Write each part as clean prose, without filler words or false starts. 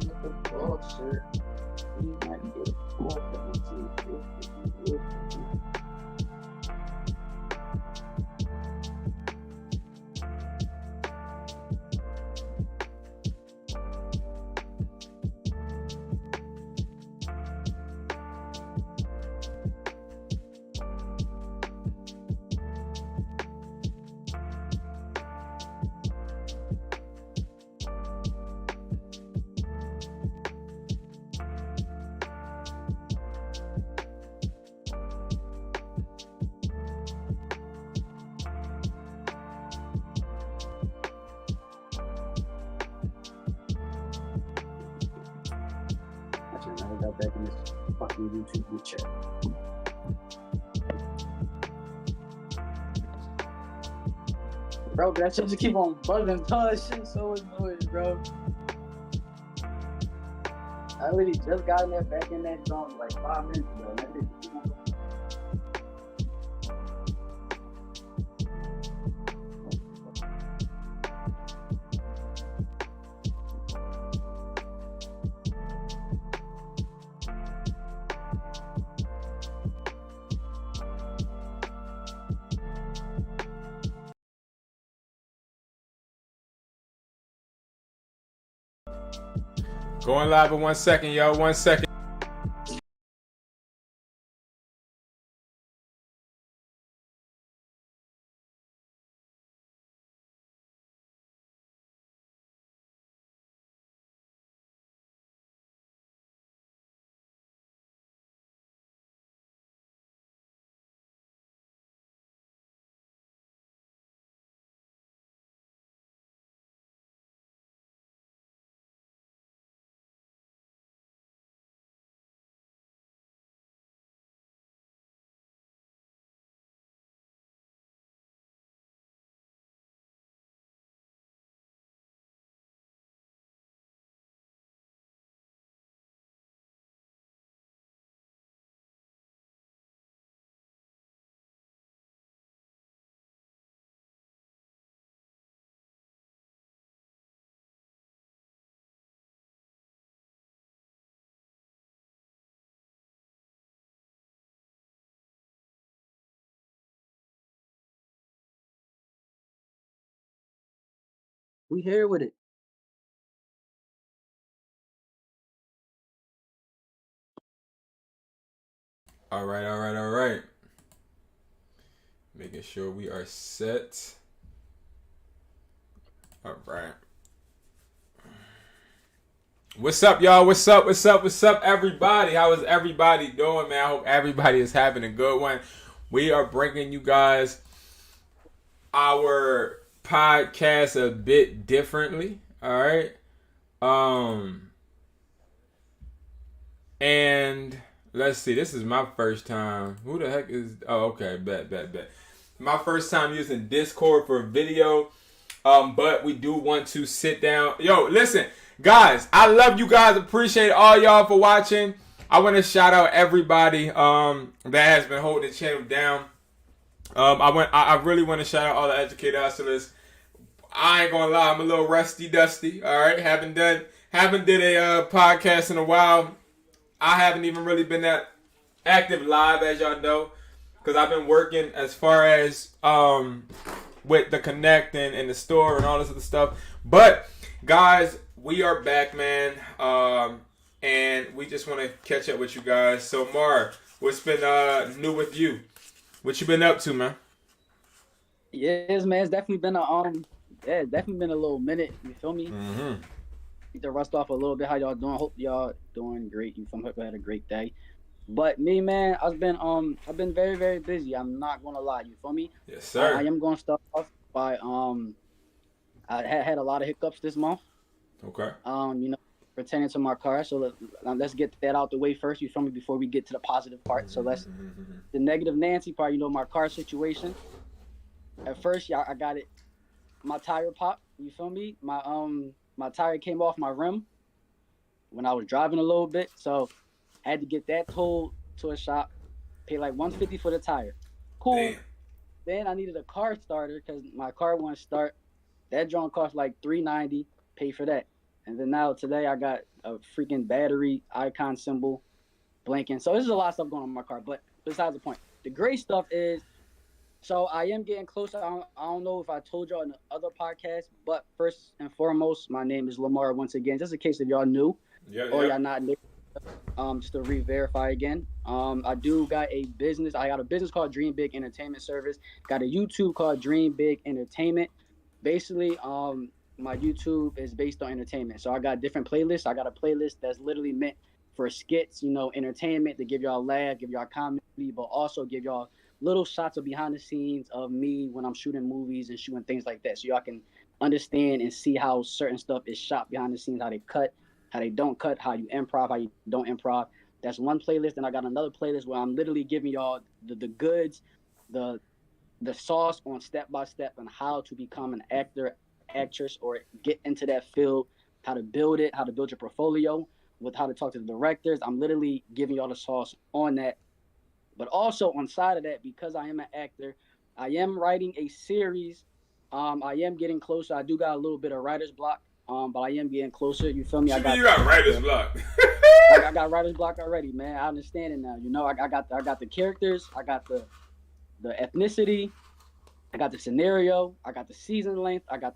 with the bullshit. You might get it. I got back in this fucking YouTube group chat. Bro, that shit just keep on bugging. Oh, that shit so annoying, bro. I literally just got in there back in that zone like 5 minutes ago. That bitch keep on going. Going live in 1 second, yo. 1 second. We here with it. All right, all right, all right. Making sure we are set. All right. What's up, y'all? What's up? What's up? What's up, everybody? How is everybody doing, man? I hope everybody is having a good one. We are bringing you guys our podcast a bit differently. All right. And let's see. This is my first time. Who the heck is? Oh, okay. Bet. My first time using Discord for video. But we do want to sit down. Yo, listen, guys. I love you guys. Appreciate all y'all for watching. I want to shout out everybody that has been holding the channel down. I really want to shout out all the educated hustlers. I ain't gonna lie, I'm a little rusty dusty. All right, haven't did a podcast in a while. I haven't even really been that active live, as y'all know, because I've been working as far as with the connect and the store and all this other stuff. But guys, we are back, man, and we just want to catch up with you guys. So Mar, what's been new with you? What you been up to, man? Yes, man. It's definitely been it's definitely been a little minute. You feel me? Mm-hmm. Need to rust off a little bit. How y'all doing? Hope y'all doing great. You feel me? Hope you had a great day. But me, man, I've been very, very busy. I'm not gonna lie. You feel me? Yes, sir. I am gonna start off by I had a lot of hiccups this month. Okay. Pertaining to my car. So let's get that out the way first. You feel me? Before we get to the positive part. So the negative Nancy part. My car situation. At first, I got it. My tire popped. You feel me? My tire came off my rim when I was driving a little bit. So I had to get that towed to a shop. Pay like $150 for the tire. Cool. Damn. Then I needed a car starter because my car wouldn't start. That joint cost like $390. Pay for that. And then now today I got a freaking battery icon symbol blinking. So there's a lot of stuff going on in my car. But besides the point, the great stuff is, so I am getting closer. I don't know if I told y'all in the other podcast, but first and foremost, my name is Lamar once again, just in case if y'all new or y'all not new. Just to re-verify again. I do got a business. I got a business called Dream Big Entertainment Service. Got a YouTube called Dream Big Entertainment. Basically, my YouTube is based on entertainment. So I got different playlists. I got a playlist that's literally meant for skits, entertainment, to give y'all a laugh, give y'all comedy, but also give y'all little shots of behind the scenes of me when I'm shooting movies and shooting things like that. So y'all can understand and see how certain stuff is shot behind the scenes, how they cut, how they don't cut, how you improv, how you don't improv. That's one playlist. And I got another playlist where I'm literally giving y'all the goods, the sauce on step by step on how to become an actor, actress, or get into that field, how to build it, how to build your portfolio, with how to talk to the directors. I'm literally giving y'all the sauce on that. But also on side of that, because I am an actor, I am writing a series. I am getting closer. I do got a little bit of writer's block, but I am getting closer. You feel me? You got writer's block. I got writer's block already, man. I understand it now. I got the characters. I got the ethnicity. I got the scenario. I got the season length. I got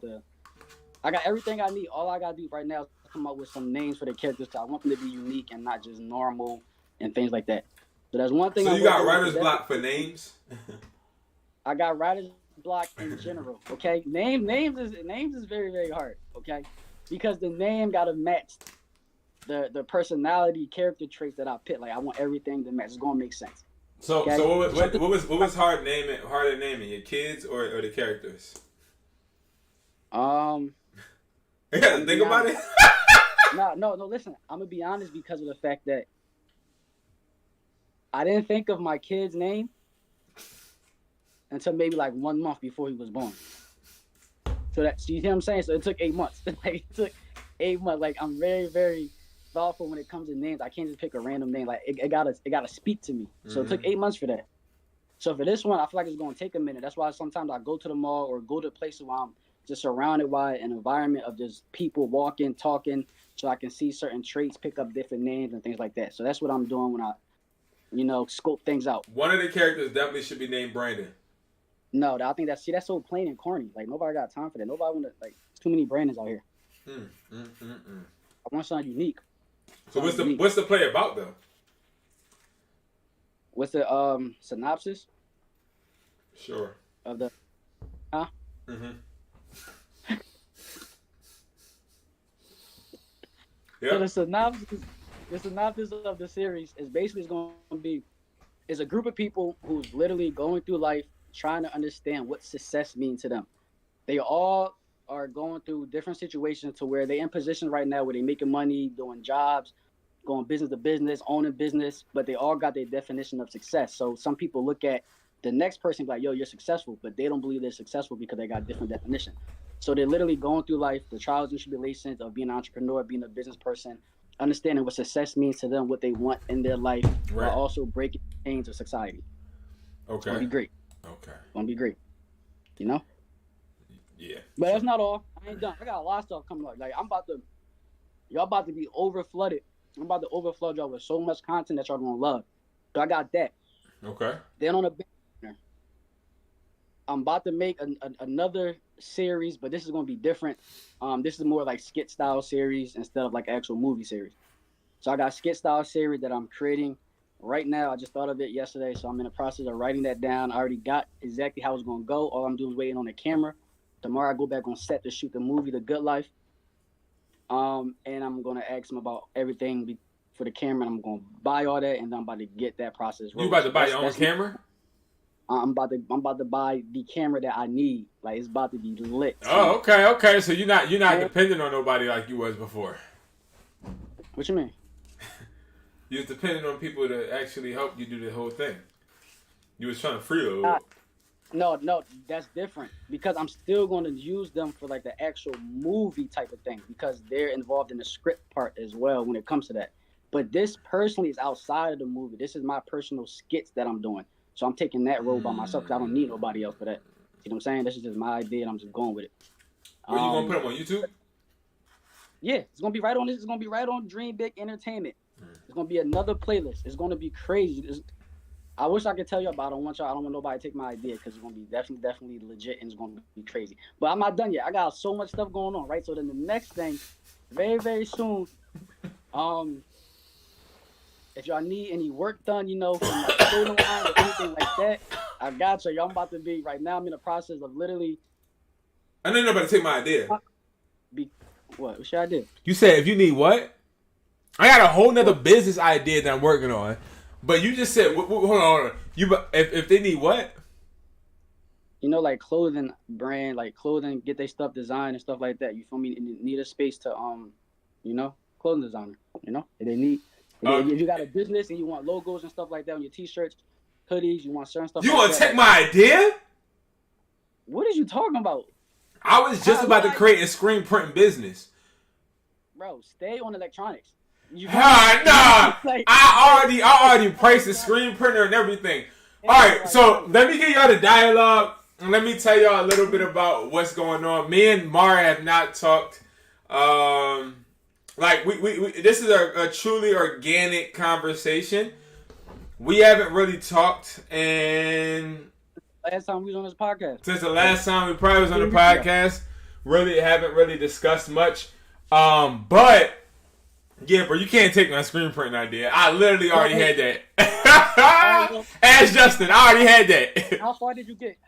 everything I need. All I gotta do right now is come up with some names for the characters. I want them to be unique and not just normal and things like that. So that's one thing. So you got writer's block for names? I got writer's block in general. Okay, names is very, very hard. Okay, because the name gotta match the personality, character traits that I pick. Like I want everything to match. It's gonna make sense. So okay? So what was harder naming your kids or the characters? You got to think about it. No. Listen, I'm gonna be honest because of the fact that I didn't think of my kid's name until maybe like 1 month before he was born. So you see what I'm saying? So it took 8 months. Like it took 8 months. Like I'm very, very thoughtful when it comes to names. I can't just pick a random name. Like it gotta speak to me. So it took 8 months for that. So for this one, I feel like it's gonna take a minute. That's why sometimes I go to the mall or go to places where I'm just surrounded by an environment of just people walking, talking, so I can see certain traits, pick up different names and things like that. So that's what I'm doing when I, scope things out. One of the characters definitely should be named Brandon. No, I think that's so plain and corny. Like nobody got time for that. Nobody want to there's too many Brandons out here. I want something unique. So what's the play about though? What's the synopsis? Sure. Of the huh? Yep. So the synopsis of the series is basically going to be a group of people who's literally going through life trying to understand what success means to them. They all are going through different situations to where they're in positions right now where they're making money, doing jobs, going business to business, owning business, but they all got their definition of success. So some people look at the next person like, yo, you're successful, but they don't believe they're successful because they got a different definition. So they're literally going through life, the trials and tribulations of being an entrepreneur, being a business person, understanding what success means to them, what they want in their life, right, while also breaking chains of society. Okay. It's going to be great. Okay. It's going to be great. Yeah. But that's not all. I ain't done. I got a lot of stuff coming up. Like, y'all about to be over-flooded. I'm about to overflood y'all with so much content that y'all going to love. So I got that. Okay. Then on the I'm about to make another series, but this is going to be different. This is more like skit style series instead of like actual movie series. So I got skit style series that I'm creating right now. I just thought of it yesterday, so I'm in the process of writing that down. I already got exactly how it's going to go. All I'm doing is waiting on the camera. Tomorrow I go back on set to shoot the movie, The Good Life. And I'm going to ask them about everything for the camera. And I'm going to buy all that, and then I'm about to get that process rolling. You about to buy your own camera? I'm about to buy the camera that I need. Like it's about to be lit. Oh, okay. So you're not dependent on nobody like you was before. What you mean? You was dependent on people to actually help you do the whole thing. You was trying to free a little. No, that's different because I'm still going to use them for like the actual movie type of thing because they're involved in the script part as well when it comes to that. But this personally is outside of the movie. This is my personal skits that I'm doing. So I'm taking that role by myself because I don't need nobody else for that. You know what I'm saying? This is just my idea and I'm just going with it. Are you going to put them on YouTube? Yeah, it's gonna be right on this. It's gonna be right on Dream Big Entertainment. It's gonna be another playlist. It's gonna be crazy. I wish I could tell you, but I don't want nobody to take my idea because it's gonna be definitely legit and it's gonna be crazy. But I'm not done yet. I got so much stuff going on, right? So then the next thing, very, very soon, if y'all need any work done, from like clothing line or anything like that, I got you. Y'all about to be right now. I'm in the process of literally. I know nobody take my idea. What? What should I do? You said if you need what? I got a whole nother business idea that I'm working on. But you just said, hold on. If they need what? Like clothing brand, like clothing, get their stuff designed and stuff like that. You feel me? And need a space to, clothing designer. If they need, if you got a business and you want logos and stuff like that on your t-shirts, hoodies, you want certain stuff. You want to take my idea? What are you talking about? I was just about to create a screen printing business. Bro, stay on electronics. Nah. I already priced the screen printer and everything. All right, so let me get y'all the dialogue and let me tell y'all a little bit about what's going on. Me and Mara have not talked. This is a truly organic conversation. We haven't really talked and last time we was on this podcast. Since the last time we probably was on the podcast, really haven't really discussed much. But yeah, bro, you can't take my screen printing idea. I literally already had that. Ask Justin, I already had that. How far did you get?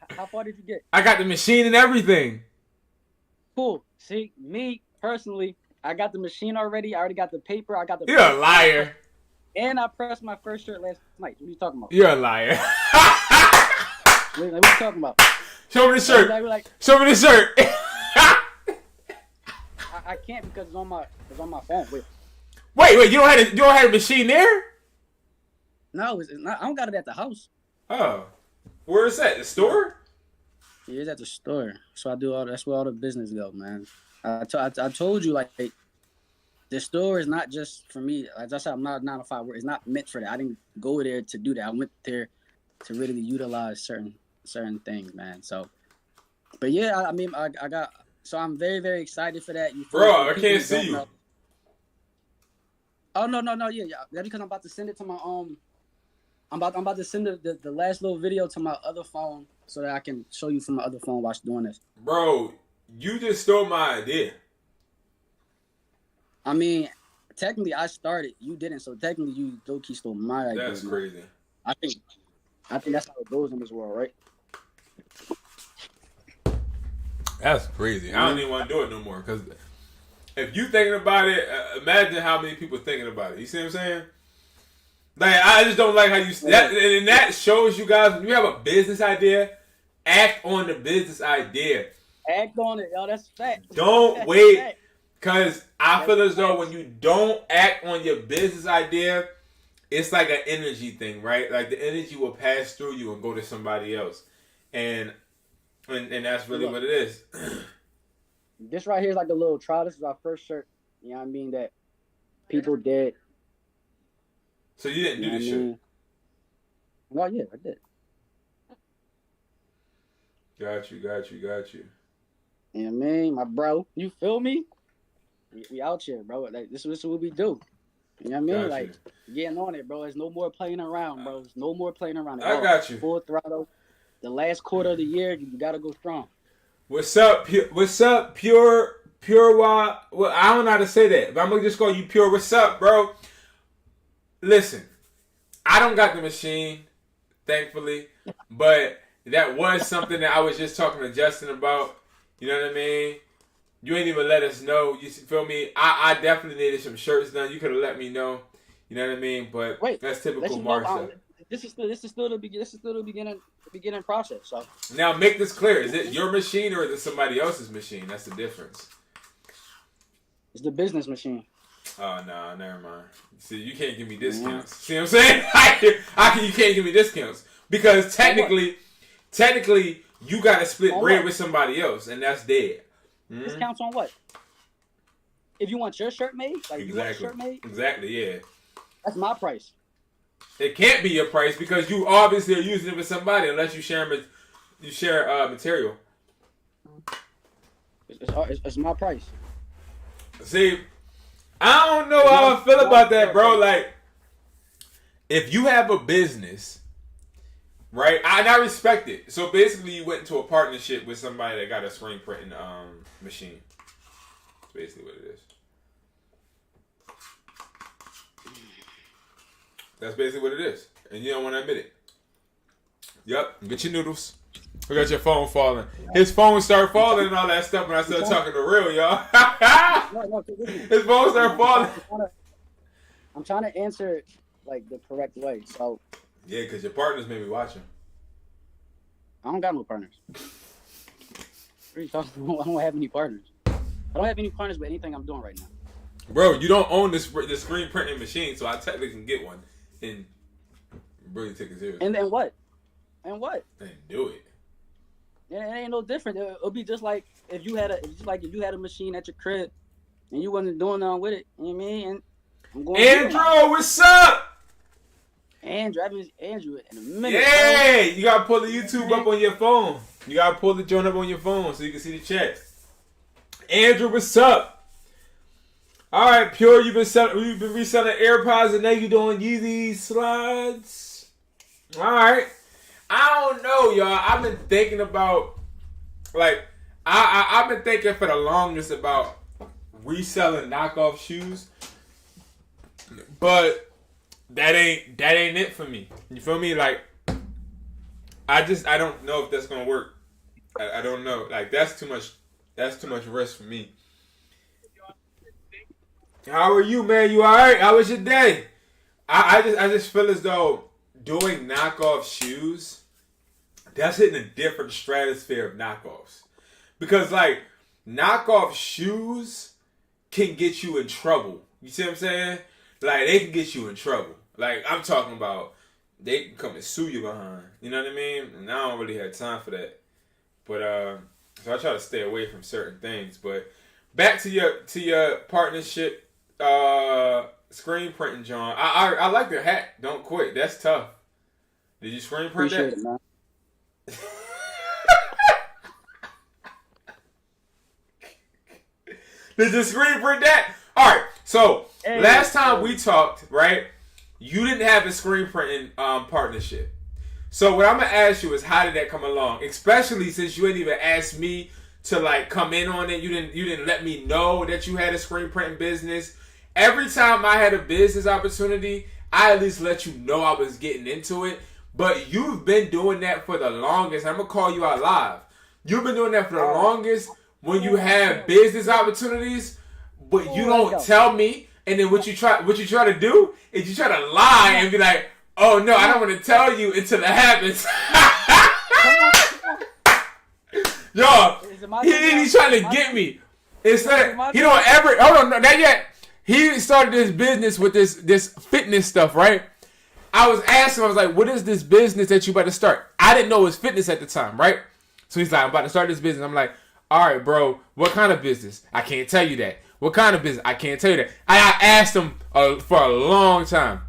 I got the machine and everything. Cool. See, me personally, I got the machine already. I already got the paper. I got the. You're a liar. And I pressed my first shirt last night. What are you talking about? You're a liar. What are you talking about? Show me the shirt. Show me the shirt. I can't because it's on my phone. Wait, you don't have a machine there? No, it's not. I don't got it at the house. Oh, where is that? The store? Yeah, it's at the store. So that's where all the business go, man. I told you, like, the store is not just for me. Like I said, I'm not a 9-to-5 worker. It's not meant for that. I didn't go there to do that. I went there to really utilize certain things, man. So, but yeah, I mean, I got. So I'm very, very excited for that. Bro, I can't see you. Know. Oh no, yeah. That's because I'm about to send it to my I'm about to send the last little video to my other phone so that I can show you from my other phone while I'm doing this. Bro, you just stole my idea. I mean, technically I started. You didn't, so technically you low-key stole my idea. That's crazy. I think that's how it goes in this world, right? That's crazy. I don't even want to do it no more because if you thinking about it, imagine how many people thinking about it. You see what I'm saying? Like, I just don't like how you... And that shows you guys, when you have a business idea, act on the business idea. Act on it, yo. That's fact. Don't wait. Because I feel as though when you don't act on your business idea, it's like an energy thing, right? Like, the energy will pass through you and go to somebody else. And that's really what it is. This right here is like a little trial. This is our first shirt. You know what I mean? That people did. So you didn't do this shit? Oh, yeah, I did. Got you. You know what I mean? My bro, you feel me? We out here, bro. Like, this is what we do. You know what I mean? Like, getting on it, bro. There's no more playing around, bro. There's no more playing around. I got you. Full throttle. The last quarter of the year, you got to go strong. What's up, Pure? Well, I don't know how to say that, but I'm going to just call you Pure. What's up, bro? Listen, I don't got the machine, thankfully, but that was something that I was just talking to Justin about. You know what I mean? You ain't even let us know. You feel me? I definitely needed some shirts done. You could have let me know. You know what I mean? But wait, that's typical Mark stuff. This is still the beginning process. So now make this clear: is it your machine or is it somebody else's machine? That's the difference. It's the business machine. Oh no, never mind. See, you can't give me discounts. See what I'm saying? You can't give me discounts because technically, you got to split bread with somebody else, and that's dead. Mm-hmm. Discounts on what? If you want your shirt made, like exactly. You want a shirt made, exactly, yeah. That's my price. It can't be your price because you obviously are using it with somebody unless you share material. It's my price. See, I don't know how I feel about that, bro. Like, if you have a business, right? I respect it. So basically, you went into a partnership with somebody that got a screen printing machine. That's basically what it is. That's basically what it is, and you don't want to admit it. Yep, get your noodles. We got your phone falling. His phone started falling and all that stuff when I started talking to real, y'all. His phone started falling. I'm trying to answer it like the correct way. So yeah, because your partners may be watching. I don't got no partners. What are you talking about? I don't have any partners. I don't have any partners with anything I'm doing right now. Bro, you don't own this screen printing machine, so I technically can get one and really take it serious. And then what? And what? And do it. It ain't no different. It'll be just like if you had a machine at your crib and you wasn't doing nothing with it. You know what I mean? And I'm going. Andrew, what's up? Andrew in a minute. Yeah, you gotta pull the YouTube up on your phone. You gotta pull the joint up on your phone so you can see the chat. Andrew, what's up? All right, Pure, you've been reselling AirPods and now you're doing Yeezy slides. All right. I don't know, y'all. I've been thinking about, like, I've been thinking for the longest about reselling knockoff shoes, but that ain't it for me. You feel me? Like, I don't know if that's gonna work. I don't know. Like, that's too much risk for me. How are you, man? You all right? How was your day? I just feel as though doing knockoff shoes, that's hitting a different stratosphere of knockoffs. Because, like, knockoff shoes can get you in trouble. You see what I'm saying? Like, they can get you in trouble. Like, I'm talking about they can come and sue you behind. You know what I mean? And I don't really have time for that. But, so I try to stay away from certain things. But back to your partnership, screen printing, John. I like the hat. Don't quit. That's tough. Did you screen print that? Appreciate it, man. Did you screen print that? All right. So last time we talked, right? You didn't have a screen printing partnership. So what I'm gonna ask you is, how did that come along? Especially since you didn't even ask me to like come in on it. You didn't let me know that you had a screen printing business. Every time I had a business opportunity, I at least let you know I was getting into it. But you've been doing that for the longest. I'm gonna call you out live. You've been doing that for the longest when you have business opportunities, but you don't tell me. And then what you try to do is you try to lie and be like, "Oh no, I don't want to tell you until it happens." Yo, he's trying to get me. Instead, he don't ever. Hold on, not yet. He started this business with this fitness stuff, right? I was asking, I was like, what is this business that you about to start? I didn't know it was fitness at the time, right? So he's like, I'm about to start this business. I'm like, all right, bro, what kind of business? I can't tell you that. What kind of business? I can't tell you that. I asked him for a long time.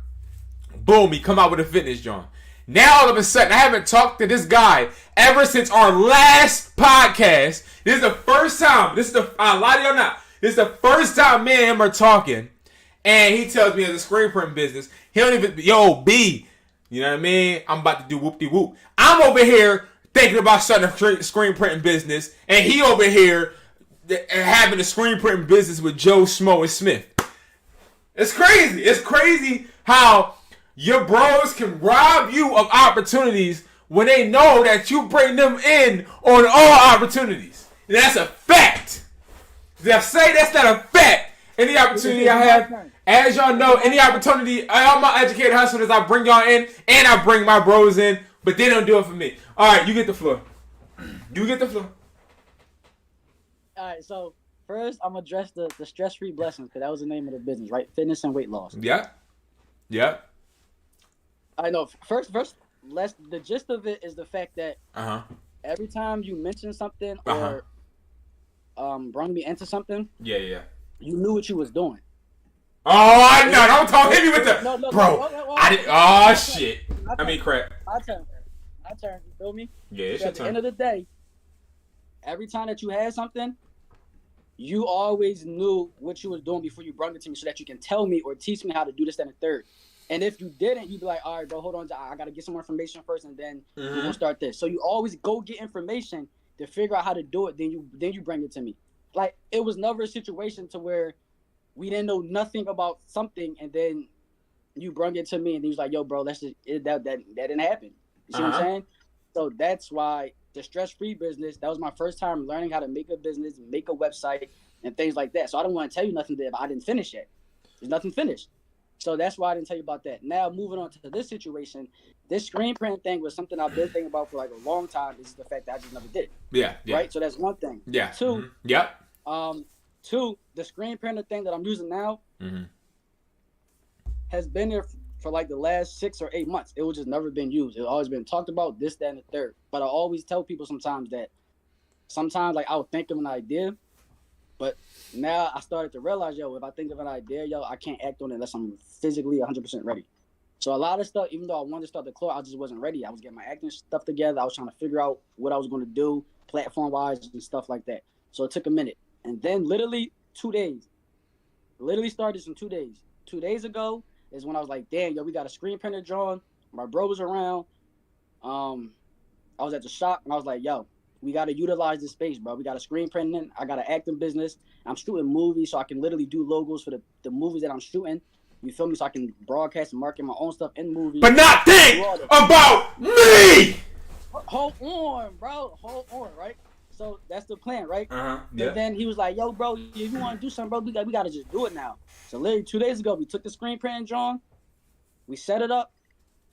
Boom, he come out with a fitness joint. Now all of a sudden, I haven't talked to this guy ever since our last podcast. This is the first time. I lie to you or not. This is the first time me and him are talking. And he tells me, as a screen print business, he don't even, yo, B, you know what I mean? I'm about to do whoop-de-whoop. I'm over here thinking about starting a screen printing business, and he over here having a screen printing business with Joe Schmo and Smith. It's crazy. It's crazy how your bros can rob you of opportunities when they know that you bring them in on all opportunities. And that's a fact. Did I say that's not a fact? Any opportunity I have, as y'all know, any opportunity, all my educated hustlers, I bring y'all in, and I bring my bros in, but they don't do it for me. All right, you get the floor. You get the floor. All right, so first, I'm going to address the stress-free blessings, because that was the name of the business, right? Fitness and weight loss. Yeah. Yeah. I know. First, the gist of it is the fact that every time you mention something or bring me into something, yeah, you knew what you was doing. Oh, I know. Don't talk. Hit me with the I didn't. Oh shit. I mean, crap. My turn. You feel me? Yeah, it's so your at turn. the end of the day, every time that you had something, you always knew what you was doing before you brought it to me, so that you can tell me or teach me how to do this, that, and the third. And if you didn't, you'd be like, all right, bro, hold on, I gotta get some more information first, and then we're gonna start this. So you always go get information to figure out how to do it. Then you bring it to me. Like, it was never a situation to where we didn't know nothing about something, and then you brought it to me, and he was like, yo, bro, that didn't happen. You see what I'm saying? So that's why the stress-free business, that was my first time learning how to make a business, make a website, and things like that. So I don't want to tell you nothing that I didn't finish yet. There's nothing finished. So that's why I didn't tell you about that. Now, moving on to this situation, this screen print thing was something I've been thinking about for like a long time. Is the fact that I just never did it. Yeah. Right? So that's one thing. Yeah. Two, Yep. Two, the screen printer thing that I'm using now has been there for like the last 6 or 8 months. It was just never been used. It's always been talked about, this, that, and the third. But I always tell people sometimes that like I would think of an idea, but now I started to realize, yo, if I think of an idea, yo, I can't act on it unless I'm physically 100% ready. So a lot of stuff, even though I wanted to start the club, I just wasn't ready. I was getting my acting stuff together. I was trying to figure out what I was going to do platform-wise and stuff like that. So it took a minute. And then literally 2 days. Literally started this in 2 days. 2 days ago is when I was like, damn, yo, we got a screen printer drawn. My bro was around. I was at the shop, and I was like, yo, we got to utilize this space, bro. We got a screen printing. I got an acting business. I'm shooting movies, so I can literally do logos for the movies that I'm shooting. You feel me? So I can broadcast and market my own stuff in movies. But not think about me! Hold on, bro. Hold on, right? So that's the plan, right? Yeah. And then he was like, yo, bro, if you want to do something, bro, we got to just do it now. So literally 2 days ago, we took the screen print and drawing. We set it up.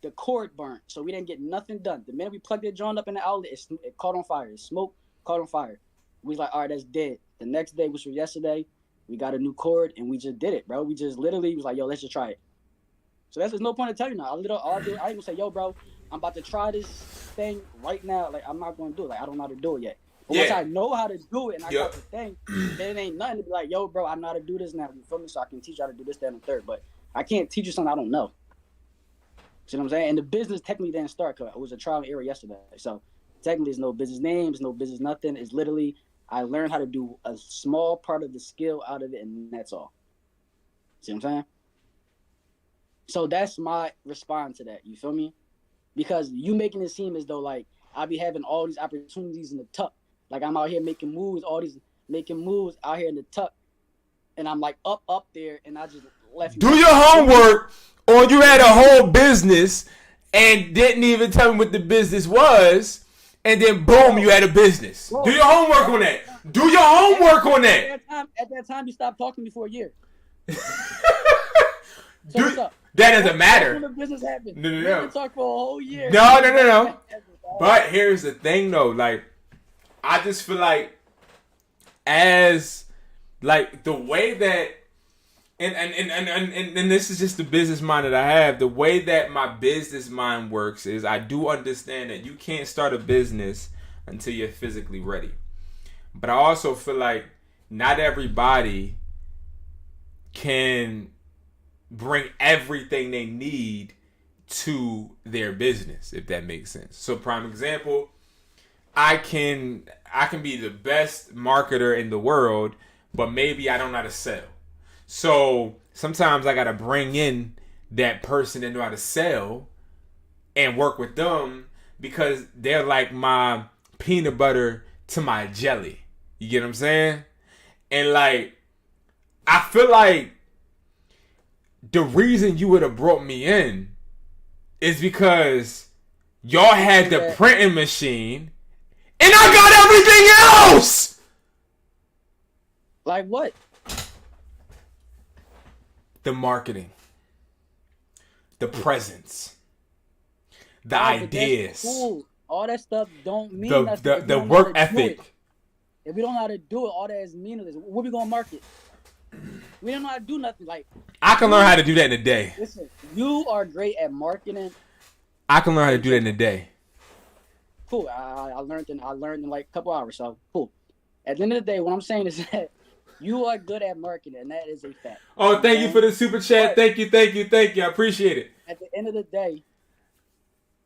The cord burnt, so we didn't get nothing done. The minute we plugged it joint up in the outlet, it caught on fire. It smoked, caught on fire. We was like, all right, that's dead. The next day, which was yesterday, we got a new cord, and we just did it, bro. We just literally was like, yo, let's just try it. So there's no point in telling you now. I even say, yo, bro, I'm about to try this thing right now. Like, I'm not going to do it. Like, I don't know how to do it yet. But once I know how to do it and I got the thing, then it ain't nothing to be like, yo, bro, I know how to do this now. You feel me? So I can teach you how to do this, that, and the third. But I can't teach you something I don't know. See what I'm saying? And the business technically didn't start because it was a trial and error yesterday. So technically, there's no business names, no business nothing. It's literally, I learned how to do a small part of the skill out of it, and that's all. See what I'm saying? So that's my response to that. You feel me? Because you making it seem as though, like, I be having all these opportunities in the tuck. Like, I'm out here making moves out here in the tuck. And I'm, like, up there, and I just left you. Do your homework. Or you had a whole business and didn't even tell me what the business was, and then boom, you had a business. Do your homework on that. Do your homework on that. At that time, you stopped talking me for a year. So what's up? That doesn't matter. When the business happened. No. We didn't talk for a whole year. No. But here's the thing, though. Like, I just feel like as, like, the way that And this is just the business mind that I have. The way that my business mind works is I do understand that you can't start a business until you're physically ready. But I also feel like not everybody can bring everything they need to their business, if that makes sense. So prime example, I can be the best marketer in the world, but maybe I don't know how to sell. So sometimes I got to bring in that person that know how to sell and work with them because they're like my peanut butter to my jelly. You get what I'm saying? And like, I feel like the reason you would have brought me in is because y'all had the printing machine and I got everything else. Like what? The marketing, the presence, the ideas. Cool. All that stuff don't mean the work ethic. If we don't know how to do it, all that is meaningless. What we gonna market? We don't know how to do nothing. Like, I can learn how to do that in a day. Listen, you are great at marketing. I can learn how to do that in a day. Cool. I learned in like a couple hours. So cool. At the end of the day, what I'm saying is that you are good at marketing, and that is a fact. Oh, thank you for the super chat. Thank you. I appreciate it. At the end of the day,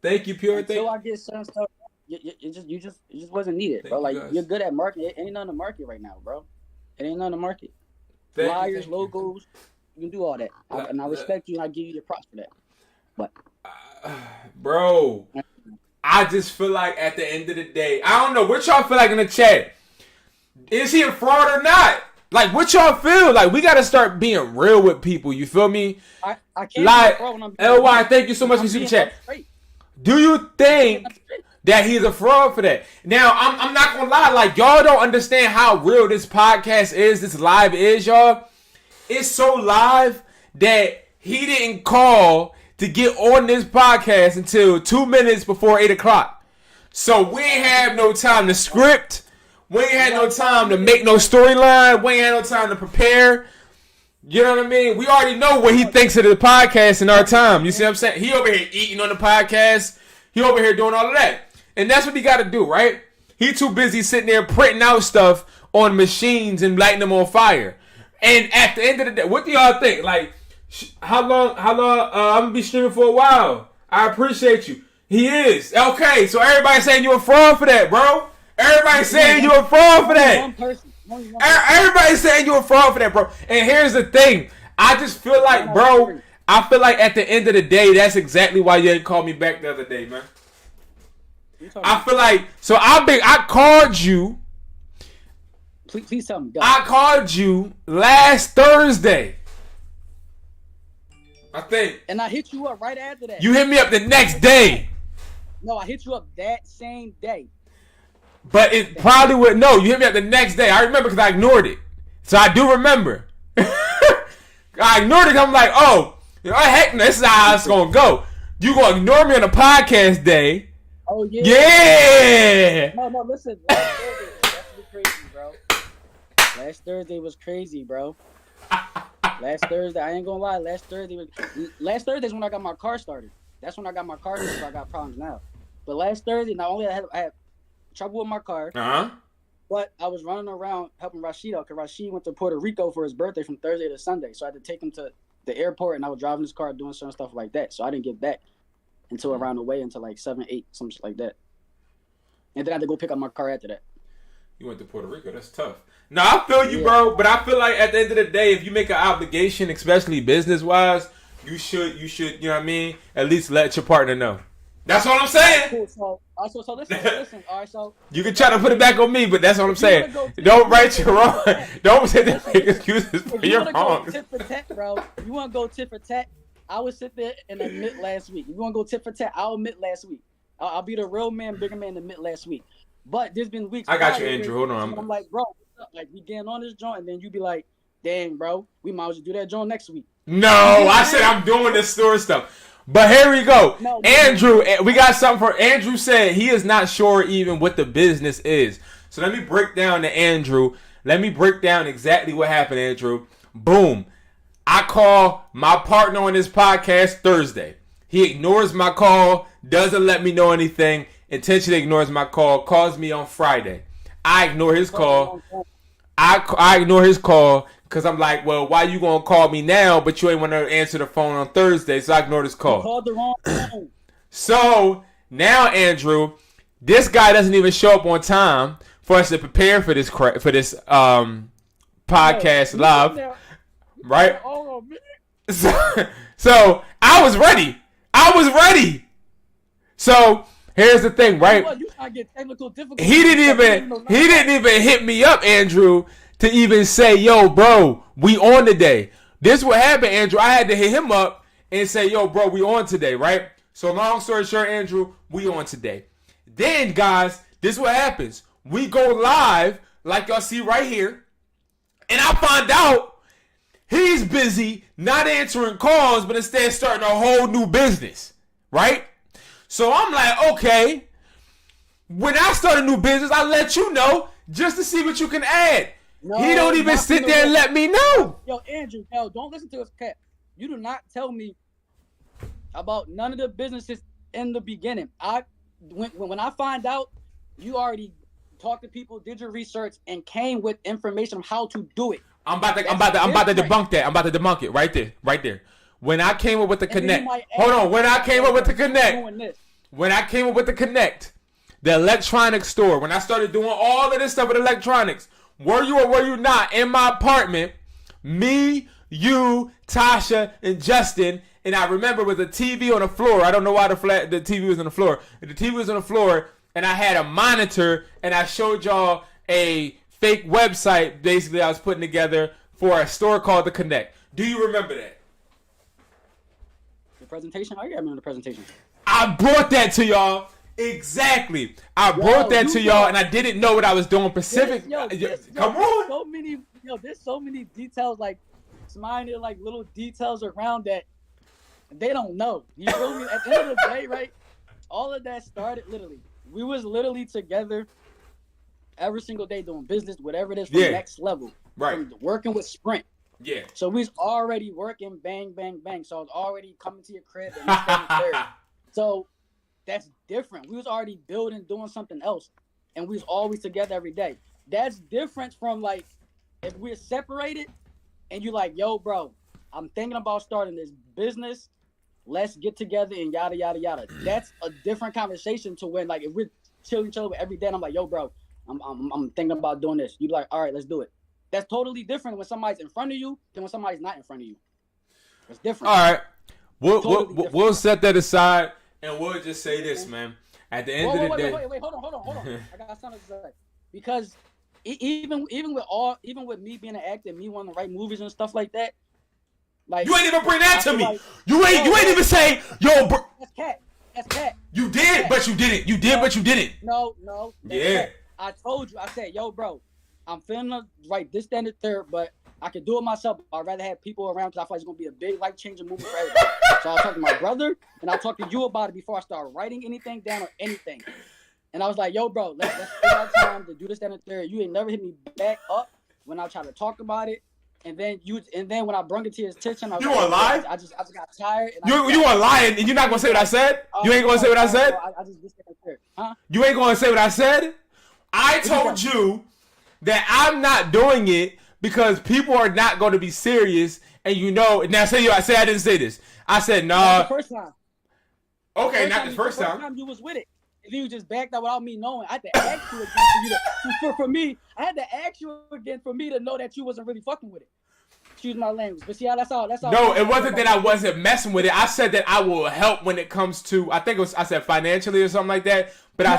thank you, Pure. Until I get certain stuff, you just wasn't needed, bro. Like, you're good at marketing. Ain't nothing to market right now, bro. It ain't on the market. Thank Flyers, you. logos, you can do all that. And I respect you and I give you your props for that. But bro, I just feel like at the end of the day, I don't know what y'all feel like in the chat. Is he a fraud or not? Like, what y'all feel? Like, we gotta start being real with people. You feel me? I can't like, be a fraud when I'm being LY, thank you so much for super chat. straight. Do you think that he's a fraud for that? Now, I'm not gonna lie. Like, y'all don't understand how real this podcast is, this live is, y'all. It's so live that he didn't call to get on this podcast until 2 minutes before 8 o'clock. So we ain't have no time to script. We ain't had no time to make no storyline. We ain't had no time to prepare. You know what I mean? We already know what he thinks of the podcast in our time. You see what I'm saying? He over here eating on the podcast. He over here doing all of that. And that's what he got to do, right? He too busy sitting there printing out stuff on machines and lighting them on fire. And at the end of the day, what do y'all think? Like, how long, I'm going to be streaming for a while. I appreciate you. He is. Okay, so everybody saying you a fraud for that, bro. Everybody saying you a fraud for that. Everybody's saying you a fraud for that, bro. And here's the thing. I just feel like, bro, I feel like at the end of the day, that's exactly why you didn't call me back the other day, man. I feel like, so I called you. Please tell me. I called you last Thursday. I think. And I hit you up right after that. You hit me up the next day. No, I hit you up that same day. But it probably would. No, you hit me up the next day. I remember because I ignored it. So I do remember. I ignored it. I'm like, oh, heck, this is how it's going to go. You going to ignore me on the podcast day. Oh, yeah. Yeah. No, listen. Last Thursday was crazy, bro. Last Thursday was crazy, bro. Last Thursday, I ain't going to lie. Last Thursday's when I got my car started. That's when I got my car started, so I got problems now. But last Thursday, not only I had trouble with my car, but I was running around helping Rashid out because Rashid went to Puerto Rico for his birthday from Thursday to Sunday. So I had to take him to the airport, and I was driving his car doing certain stuff like that. So I didn't get back until around the way until like 7, 8, something like that. And then I had to go pick up my car after that. You went to Puerto Rico. That's tough. No, I feel you, bro. But I feel like at the end of the day, if you make an obligation, especially business-wise, you should, you know what I mean, at least let your partner know. That's what I'm saying. Cool. So listen. All right, so you can try to put it back on me, but that's what I'm saying. Don't write your wrong. Don't say the fake excuses for your wrongs. Tit for tat, bro. You want to go tit for tat? I would sit there and admit last week. You want to go tit for tat? I'll admit last week. I'll be the real man, bigger man, to admit last week. But there's been weeks. I got you, Andrew. Hold on. I'm like, bro, what's up? Like, we getting on this joint, and then you be like, dang, bro, we might as well do that joint next week. No, I said I'm doing this store stuff. But here we go. No, Andrew, we got something for Andrew. Said he is not sure even what the business is. So let me break down to Andrew. Let me break down exactly what happened, Andrew. Boom. I call my partner on this podcast Thursday. He ignores my call, doesn't let me know anything, intentionally ignores my call, calls me on Friday. I ignore his call. I ignore his call because I'm like, well, why you going to call me now, but you ain't want to answer the phone on Thursday, so I ignored his call. You called the wrong phone. So now, Andrew, this guy doesn't even show up on time for us to prepare for this podcast live, right? So I was ready. So here's the thing, right? He didn't even hit me up, Andrew, to even say, yo, bro, we on today. This what happened, Andrew. I had to hit him up and say, yo, bro, we on today, right? So long story short, Andrew, we on today. Then, guys, this what happens. We go live, like y'all see right here, and I find out he's busy not answering calls, but instead starting a whole new business, right? So I'm like, okay, when I start a new business, I let you know just to see what you can add. No, he don't even sit there and let me know. Yo, Andrew, don't listen to his cat. You do not tell me about none of the businesses in the beginning. When I find out, you already talked to people, did your research, and came with information on how to do it. I'm about to debunk that. I'm about to debunk it right there. When I came up with the Connect, when I came up with the Connect, the electronics store, when I started doing all of this stuff with electronics, were you or were you not in my apartment? Me, you, Tasha, and Justin. And I remember with a TV on the floor. I don't know why the TV was on the floor. The TV was on the floor, and I had a monitor, and I showed y'all a fake website, basically, I was putting together for a store called The Connect. Do you remember that? The presentation? Oh, yeah, I remember the presentation. I brought that to y'all. Exactly. I brought that to y'all, and I didn't know what I was doing. Come on. There's so many details, like minor, like little details around that they don't know. You feel me? At the end of the day, right? All of that started literally. We was literally together every single day doing business, whatever it is, from next level. Right. From working with Sprint. Yeah. So we was already working bang, bang, bang. So I was already coming to your crib and this, that, and third. So that's different. We was already building, doing something else. And we was always together every day. That's different from like if we're separated and you like, yo, bro, I'm thinking about starting this business. Let's get together and yada, yada, yada. That's a different conversation to when, like, if we're chilling each other every day and I'm like, yo, bro, I'm thinking about doing this. You be like, all right, let's do it. That's totally different when somebody's in front of you than when somebody's not in front of you. It's different. All right. We'll set that aside and we'll just say this, man. At the end of the day. Wait, hold on. I got something to say. Because even with me being an actor, me wanting to write movies and stuff like that, like you ain't even bring that to me. Like, you ain't even say, yo, bro. That's cat. You did, but you didn't. You did, but you didn't. No. Yeah. Cat. I told you. I said, yo, bro, I'm finna write this, then the third, but I can do it myself. I'd rather have people around because I feel like it's gonna be a big life-changing movie for everybody. So I'll talk to my brother and I'll talk to you about it before I start writing anything down or anything. And I was like, yo, bro, let's take our time to do this, then the third. You ain't never hit me back up when I try to talk about it. And then when I brung it to his attention, I was gonna lie? I just got tired. And you gonna lie and you're not gonna say what I said? You ain't gonna say what I said? I just disappeared. Huh? You ain't gonna say what I said? I told you that I'm not doing it because people are not going to be serious, and you know. Now I say I didn't say this. I said nah. Not the first time. Okay, not the first time. The first time you was with it. If you just backed out without me knowing, I had to ask you again for me. I had to ask you again for me to know that you wasn't really fucking with it. Excuse my language, but see how that's all. No, it wasn't that I wasn't messing with it. I said that I will help when it comes to. I think it was. I said financially or something like that. But I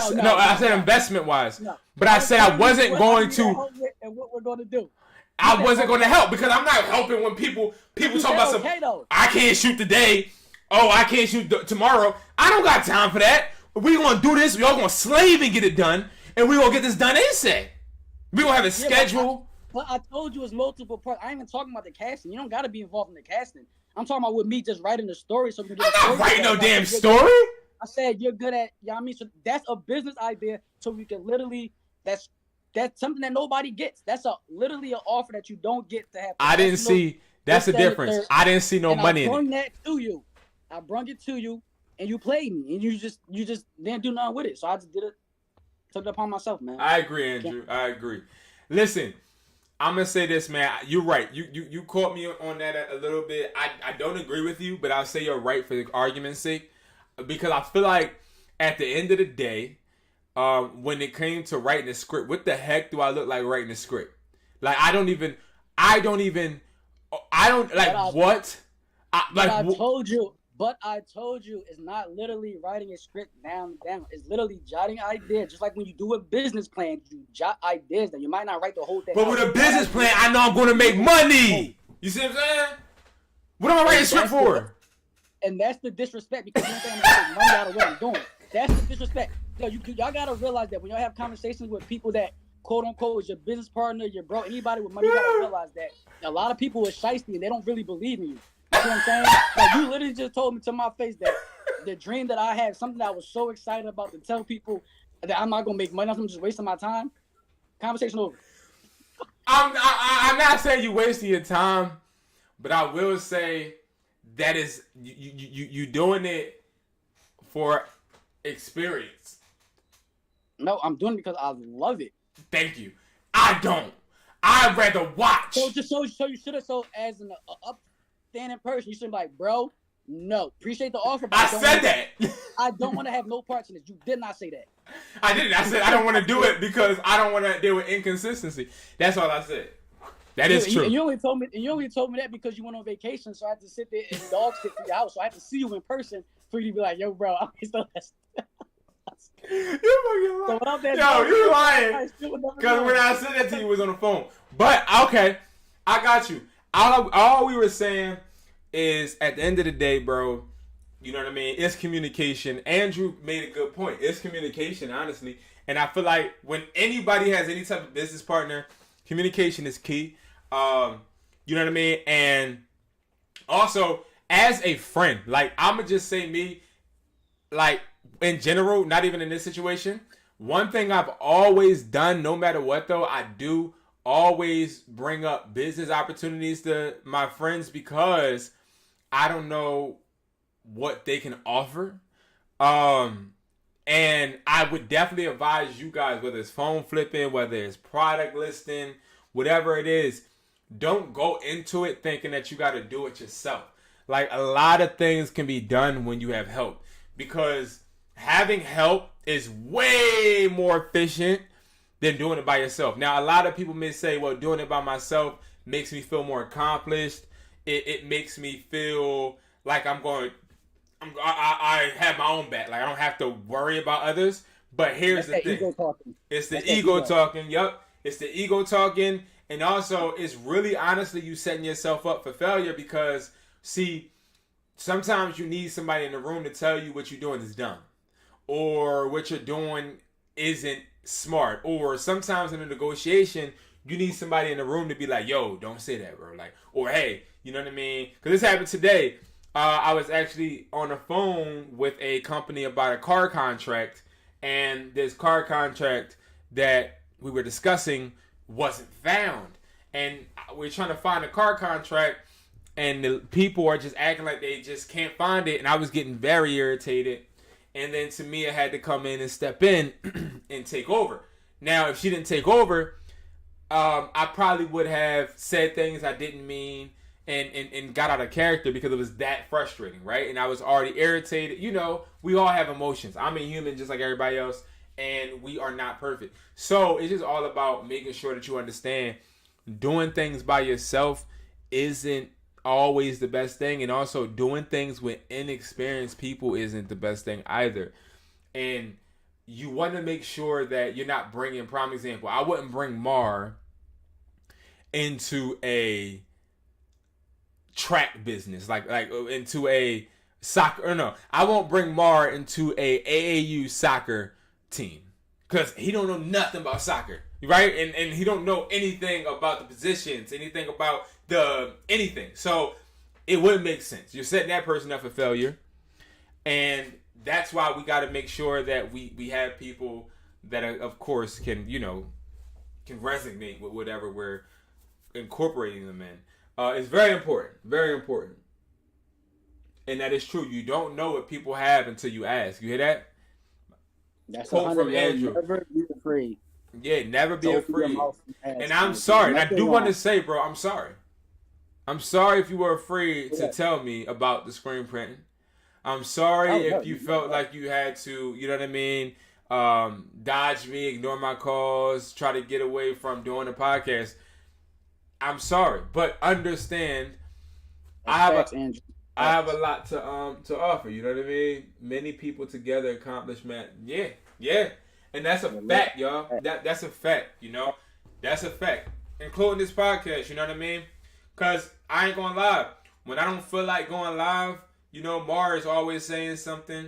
said investment wise. No. But I said I wasn't going to. And what we're going to do. I wasn't going to help because I'm not helping when people talk about some. I can't shoot today. Oh, I can't shoot tomorrow. I don't got time for that. We gonna do this. We all gonna slave and get it done, and we gonna get this done ASAP. We gonna have a schedule. But I told you it's multiple parts. I ain't even talking about the casting. You don't gotta be involved in the casting. I'm talking about with me just writing the story. So we can get I'm not writing no damn story. I said you're good at. You know what I mean? So that's a business idea. So we can literally. That's something that nobody gets. That's literally an offer that you don't get to have. I didn't see. That's the difference. I didn't see no money in it. I brung that to you. I brung it to you. And you played me, and you just didn't do nothing with it. So I just did it, took it upon myself, man. I agree, Andrew. I agree. Listen, I'm gonna say this, man. You're right. You caught me on that a little bit. I don't agree with you, but I'll say you're right for the argument's sake, because I feel like at the end of the day, when it came to writing a script, what the heck do I look like writing a script? Like I don't like what? But I told you, it's not literally writing a script down. It's literally jotting ideas. Just like when you do a business plan, you jot ideas that you might not write the whole thing. But with a business plan, I know I'm going to make money. You see what I'm saying? What am I writing a script for? And that's the disrespect because you don't think I'm going to make money out of what I'm doing. That's the disrespect. Y'all got to realize that when y'all have conversations with people that, quote unquote, is your business partner, your bro, anybody with money, you got to realize that a lot of people are shiesty and they don't really believe in you. You know what I'm saying? Like, you literally just told me to my face that the dream that I had, something that I was so excited about to tell people that I'm not going to make money, I'm just wasting my time. Conversation over. I'm not saying you wasting your time, but I will say that is you doing it for experience. No, I'm doing it because I love it. Thank you. I don't. I'd rather watch. So you should have, as an upstanding person, you should be like, bro, no. Appreciate the offer, but I said that. I don't want to have no parts in this. You did not say that. I didn't. I said I don't want to do it because I don't want to deal with inconsistency. That's all I said. That is true. You only told me that because you went on vacation, so I had to sit there and dog sit for your house. So I had to see you in person for you to be like, "Yo, bro, I'm still." You fucking lying. Yo, you lying. Because when I said that to you, it was on the phone. But okay, I got you. All we were saying is at the end of the day, bro. You know what I mean? It's communication. Andrew made a good point. It's communication, honestly. And I feel like when anybody has any type of business partner, communication is key. You know what I mean? And also, as a friend, like, I'm going to just say me, like, in general, not even in this situation, one thing I've always done, no matter what, though, I do always bring up business opportunities to my friends because I don't know what they can offer. And I would definitely advise you guys, whether it's phone flipping, whether it's product listing, whatever it is, don't go into it thinking that you got to do it yourself. Like, a lot of things can be done when you have help, because having help is way more efficient than doing it by yourself. Now, a lot of people may say, well, doing it by myself makes me feel more accomplished. It makes me feel like I have my own back. Like, I don't have to worry about others. But here's the thing. It's the ego talking. Yup. It's the ego talking. And also, it's really honestly you setting yourself up for failure because, see, sometimes you need somebody in the room to tell you what you're doing is dumb. Or what you're doing isn't smart. Or sometimes in a negotiation, you need somebody in the room to be like, yo, don't say that, bro. Like, or hey, you know what I mean? Because this happened today. I was actually on the phone with a company about a car contract, and this car contract that we were discussing wasn't found. And we're trying to find a car contract, and the people are just acting like they just can't find it, and I was getting very irritated. And then Tamia had to come in and step in and take over. Now, if she didn't take over, I probably would have said things I didn't mean, and got out of character because it was that frustrating, right? And I was already irritated. You know, we all have emotions. I'm a human just like everybody else, and we are not perfect. So it's just all about making sure that you understand doing things by yourself isn't always the best thing, and also doing things with inexperienced people isn't the best thing either. And you want to make sure that you're not bringing, prime example, I wouldn't bring Mar into a track business, like into a soccer, or no, I won't bring Mar into a AAU soccer team because he don't know nothing about soccer, right? And he don't know anything about the positions, anything about anything. So it wouldn't make sense. You're setting that person up for failure. And that's why we got to make sure that we have people that are, of course, can resonate with whatever we're incorporating them in. It's very important. Very important. And that is true. You don't know what people have until you ask. You hear that? That's quote from Andrew. Never be afraid. Yeah, never be afraid. And I'm sorry. And I do want to say, bro, I'm sorry. I'm sorry if you were afraid to tell me about the screen printing. I'm sorry if you felt like you had to, you know what I mean, dodge me, ignore my calls, try to get away from doing a podcast. I'm sorry, but understand, I have a lot to offer. You know what I mean? Many people together accomplishment. Yeah, and that's a fact, y'all. That's a fact. You know, that's a fact. Including this podcast. You know what I mean? Cause I ain't going live when I don't feel like going live. You know, Mar is always saying something.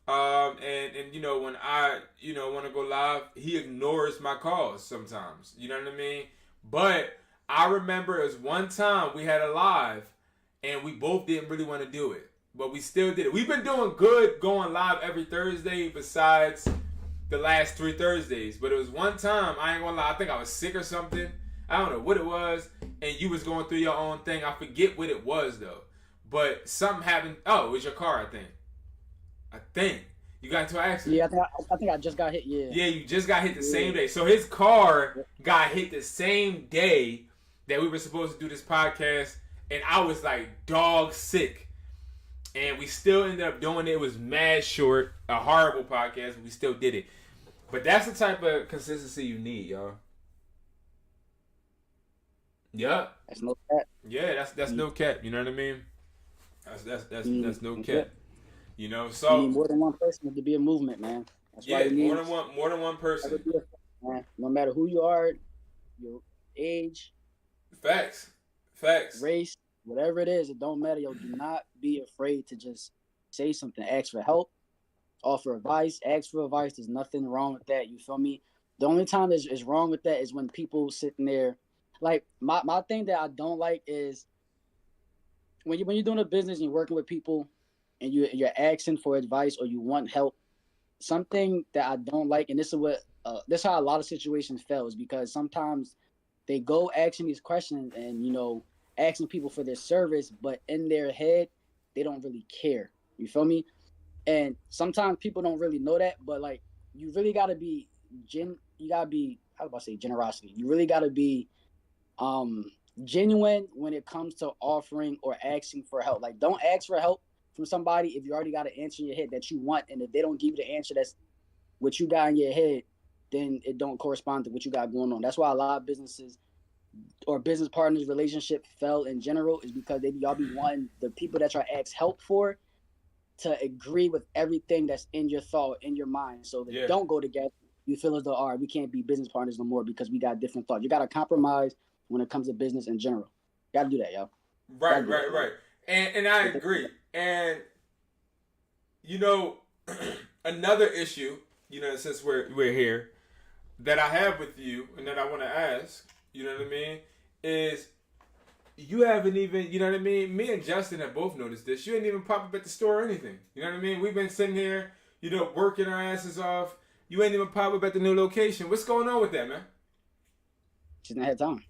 And you know, when I want to go live, he ignores my calls sometimes. You know what I mean? But I remember it was one time we had a live and we both didn't really want to do it, but we still did it. We've been doing good going live every Thursday besides the last 3 Thursdays. But it was one time, I ain't gonna lie, I think I was sick or something. I don't know what it was. And you was going through your own thing. I forget what it was though. But something happened. Oh, it was your car, I think. You got into an accident. Yeah, I think I just got hit, Yeah, you just got hit the same day. So his car got hit the same day that we were supposed to do this podcast, and I was like dog sick. And we still ended up doing it. It was mad short, a horrible podcast, but we still did it. But that's the type of consistency you need, y'all. Yep. That's no cap. Yeah, that's no cap. You know what I mean? That's no cap. You know, You so need more than one person to be a movement, man. That's why you need more than one person. Man. No matter who you are, your age, Facts. race, whatever it is, it don't matter. Yo, do not be afraid to just say something. Ask for help, offer advice, ask for advice. There's nothing wrong with that. You feel me? The only time is wrong with that is when people sitting there. Like my thing that I don't like is when you're doing a business and you're working with people and you're asking for advice or you want help. Something that I don't like, and this is how a lot of situations fail, is because sometimes they go asking these questions and asking people for their service, but in their head they don't really care. You feel me? And sometimes people don't really know that, but like you really gotta be how do I say generosity? You really gotta be genuine when it comes to offering or asking for help. Like, don't ask for help from somebody if you already got an answer in your head that you want, and if they don't give you the answer that's what you got in your head, then it don't correspond to what you got going on. That's why a lot of businesses or business partners relationship fell in general, is because y'all be wanting the people that y'all ask help for to agree with everything that's in your thought, in your mind. So if it don't go together, you feel as though, all right, we can't be business partners no more because we got different thoughts. You got to compromise when it comes to business in general. Got to do that, yo. Right. And I agree. And, another issue, since we're here, that I have with you and that I want to ask, you know what I mean, is you haven't even, you know what I mean? Me and Justin have both noticed this. You ain't even pop up at the store or anything. You know what I mean? We've been sitting here, working our asses off. You ain't even pop up at the new location. What's going on with that, man? She's not had time.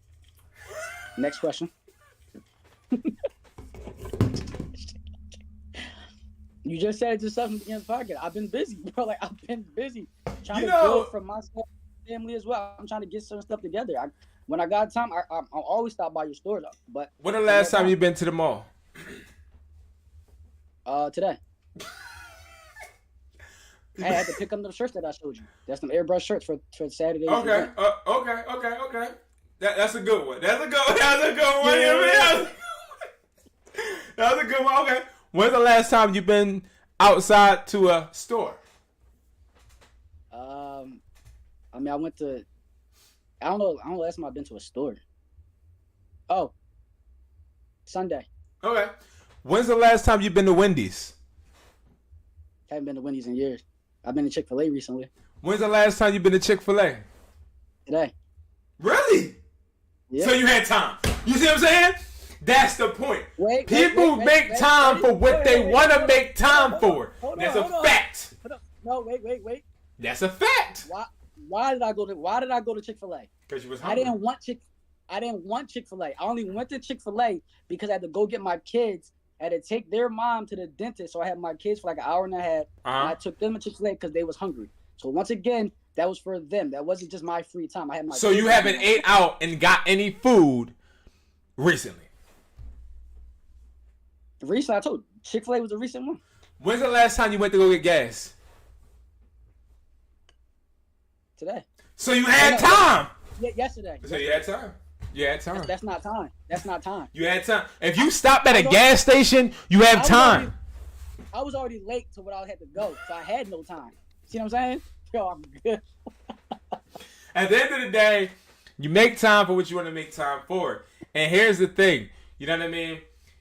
Next question. You just said it yourself in the pocket. I've been busy, bro. Like, I've been busy trying to build for myself, family as well. I'm trying to get some stuff together. When I got time, I'll always stop by your store, though. But when the last time you been to the mall? Today. I had to pick up the shirts that I showed you. That's some airbrush shirts for Saturday. Okay. Okay. That's a good one. That's a good one. Yeah. That's a good one. Okay. When's the last time you been outside to a store? I went to. I don't know last time I've been to a store. Oh. Sunday. Okay. When's the last time you've been to Wendy's? Haven't been to Wendy's in years. I've been to Chick-fil-A recently. When's the last time you've been to Chick-fil-A? Today. Really? Yeah. So you had time. You see what I'm saying? That's the point. People make time for what they want to make time for. That's a fact. No, wait. That's a fact. Why did I go to Chick-fil-A? Because you was hungry. I didn't want Chick-fil-A. I only went to Chick-fil-A because I had to go get my kids. I had to take their mom to the dentist, so I had my kids for like an hour and a half. And I took them to Chick-fil-A because they was hungry. So once again, that was for them. That wasn't just my free time. I had my. So you haven't ate out and got any food recently? Recently, I told you, Chick-fil-A was a recent one. When's the last time you went to go get gas? Today. So you had time. Yesterday. So you had time. You had time. That's not time. That's not time. You had time. If you stopped at a gas station, you have time. I was already late to what I had to go, so I had no time. See what I'm saying? Yo, I'm good. At the end of the day, you make time for what you want to make time for. And here's the thing. You know what I mean?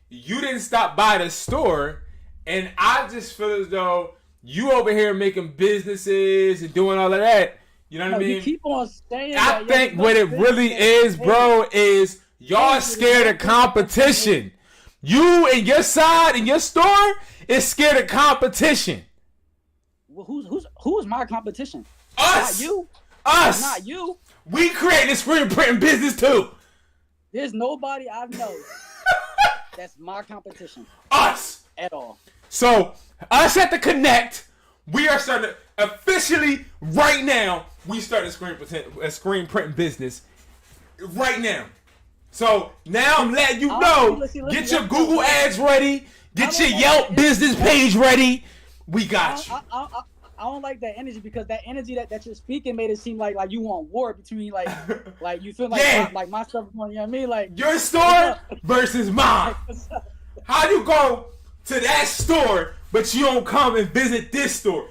You didn't stop by the store, and I just feel as though you over here making businesses and doing all of that. You know what I mean? You keep on saying I think what it really is, bro, is y'all scared of competition. You and your side and your store is scared of competition. Well, who's my competition? Us. Not you. Us. Not you. We create this screen printing business too. There's nobody I know that's my competition. Us. At all. So, us at the Connect, we are starting to officially right now. We started a screen printing business right now. So now I'm letting you know. Get your Google ads ready. Get your Yelp business page ready. We got you. I don't like that energy because that energy that you're speaking made it seem like you want war between like you feel like Yeah. my stuff going. You know what I mean? Like your store versus mine. How you go to that store but you don't come and visit this store?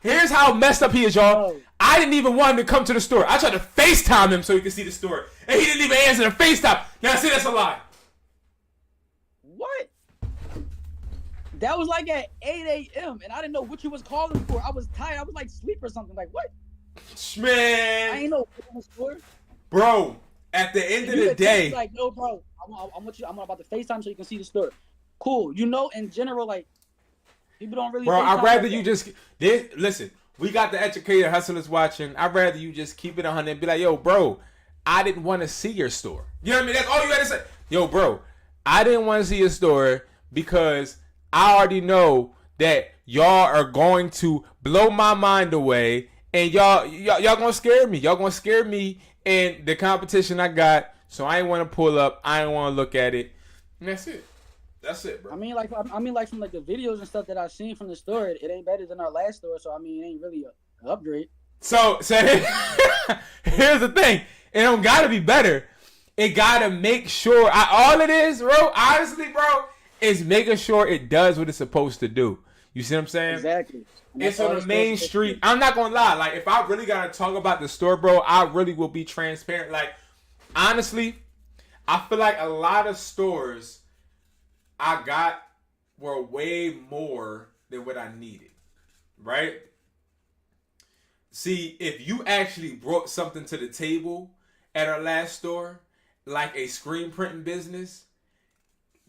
Here's how messed up he is, y'all. No. I didn't even want him to come to the store. I tried to FaceTime him so he could see the store, and he didn't even answer the FaceTime. Now see, that's a lie. What? That was like at 8 a.m. and I didn't know what you was calling for. I was tired. I was like sleep or something. Like what? Man, I ain't know what was for. Bro, at the end of the day, like, no, bro, I'm about to FaceTime so you can see the store. Cool. You know, in general, like people don't really. Bro, FaceTime I'd rather like you that. just listen. We got the educated hustlers watching. I'd rather you just keep it 100 and be like, yo, bro, I didn't want to see your store. You know what I mean? That's all you got to say. Yo, bro, I didn't want to see your store because I already know that y'all are going to blow my mind away, and y'all gonna scare me. Y'all gonna scare me in the competition I got. So I ain't want to pull up. I ain't want to look at it. And that's it. That's it, bro. I mean, like from like the videos and stuff that I've seen from the store, it ain't better than our last store. So I mean, it ain't really an upgrade. So here's the thing. It don't gotta be better. It gotta make sure. All it is, bro, honestly, bro, is making sure it does what it's supposed to do. You see what I'm saying? Exactly. It's on the main street. I'm not gonna lie. Like, if I really gotta talk about the store, bro, I really will be transparent. Like, honestly, I feel like a lot of stores I got were way more than what I needed. Right? See, if you actually brought something to the table at our last store, like a screen printing business,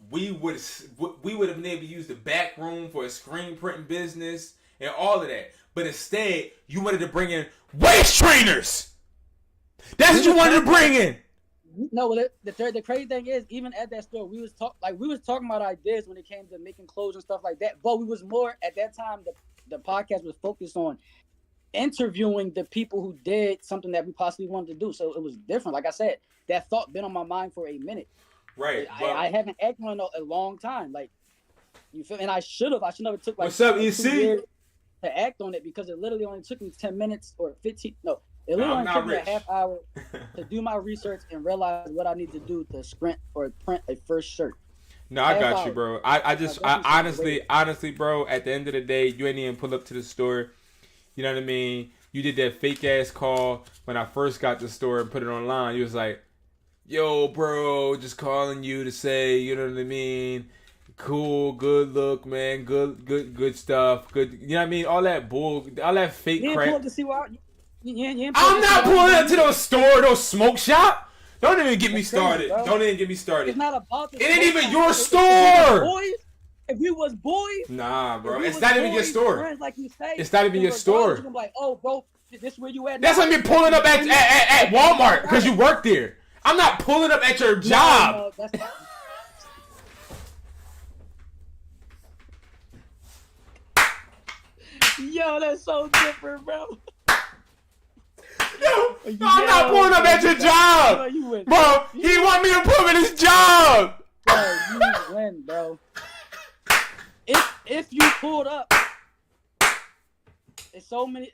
we would have been able to use the back room for a screen printing business and all of that. But instead, you wanted to bring in waist trainers. That's what you wanted to bring in. No, well, the crazy thing is, even at that store, we was talking about ideas when it came to making clothes and stuff like that. But we was more at that time. The podcast was focused on interviewing the people who did something that we possibly wanted to do. So it was different. Like I said, that thought been on my mind for a minute. Right. I haven't acted on it a long time. Like, you feel? And I should have. It took like what's up, 2 EC? years to act on it because it literally only took me 10 minutes or 15. No, it literally only took me a half hour to do my research and realize what I need to do to sprint or print a first shirt. No, I got you, bro. I honestly, bro, at the end of the day, you ain't even pull up to the store. You know what I mean? You did that fake ass call when I first got the store and put it online. You was like, yo, bro, just calling you to say, you know what I mean? Cool, good look, man. Good stuff. Good, you know what I mean? All that bull, all that fake crap. Pull up to see what I'm not pulling up to those store, those smoke shop. Don't even get me started. Don't even get me started. It's not about the It ain't even your store. If we was boys, nah, bro, it's not even your store. Friends, like you say, it's not even your store. You're like, oh, bro, this where you at? That's like me pulling up at Walmart because you work there. I'm not pulling up at your job. No, that's not. Yo, that's so different, bro. No, I'm not pulling up at your job. Bro, he want me to pull in his job. Bro, you win, bro. If you pulled up, it's so many.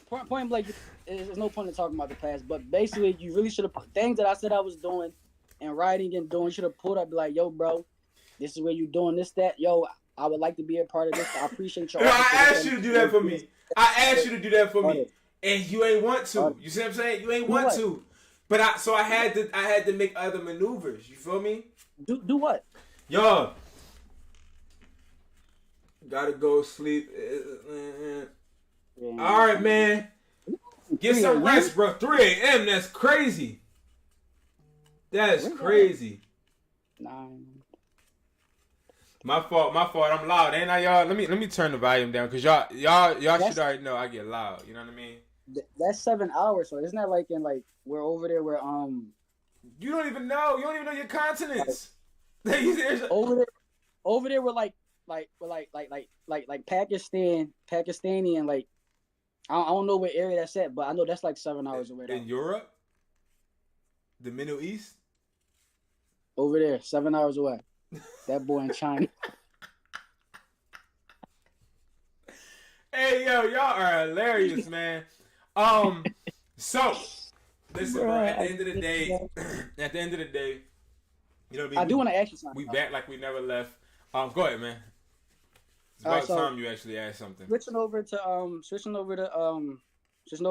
Point blank, there's no point in talking about the past. But basically, you really should have things that I said I was doing and writing and doing. You should have pulled up, be like, yo, bro, this is where you doing this, that. Yo, I would like to be a part of this. I appreciate your. No, I asked you to do that for me. I asked you to do that for me, and you ain't want to. You see what I'm saying? You ain't want to. But I had to make other maneuvers. You feel me? Do what? Yo. Gotta go sleep. All right, man. Get some rest, bro. 3 a.m. That's crazy. That's crazy. Nah. My fault. I'm loud, ain't I, y'all? Let me turn the volume down, cause y'all should already know I get loud. You know what I mean? That's 7 hours, so isn't that like in like we're over there where You don't even know. You don't even know your continents. over there we're like Pakistani and like I don't know what area that's at, but I know that's like 7 hours away. In Europe, the Middle East, over there, 7 hours away. That boy in China. Hey, Hey, yo, y'all are hilarious, man. So listen, bro. At the end of the day, you know what I mean. I do want to ask you something. We back like we never left. Go ahead, man. It's All right, about so time you actually asked something. switching over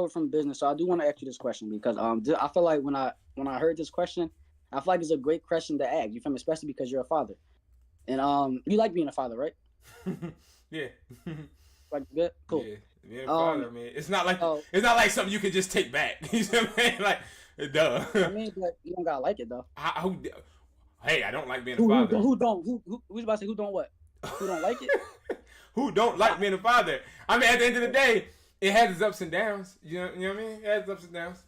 from business. So I do want to ask you this question because I feel like when I heard this question, I feel like it's a great question to ask. You feel me? Especially because you're a father, and you like being a father, right? Yeah. Like good, cool. Yeah. Being a father, I mean, it's not like something you can just take back. You know what I mean? Like, duh. I mean, but you don't gotta like it though. Hey, I don't like being a father. Who don't? Who's about to say who don't what? Who don't like it? Who don't like being a father? I mean, at the end of the day, it has its ups and downs. You know what I mean? It has its ups and downs.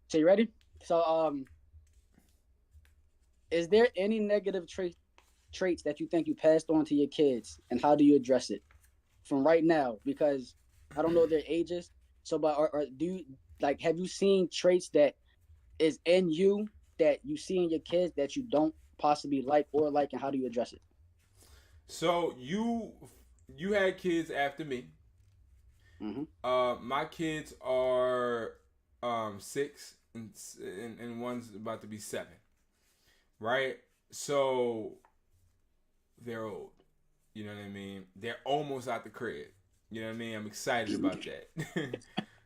So you ready? So is there any negative traits that you think you passed on to your kids, and how do you address it from right now? Because I don't know their ages. So, but or do you have you seen traits that is in you that you see in your kids that you don't possibly like, and how do you address it? So you had kids after me. Mm-hmm. My kids are 6 and one's about to be 7. Right? So they're old. You know what I mean? They're almost out the crib. You know what I mean? I'm excited about that.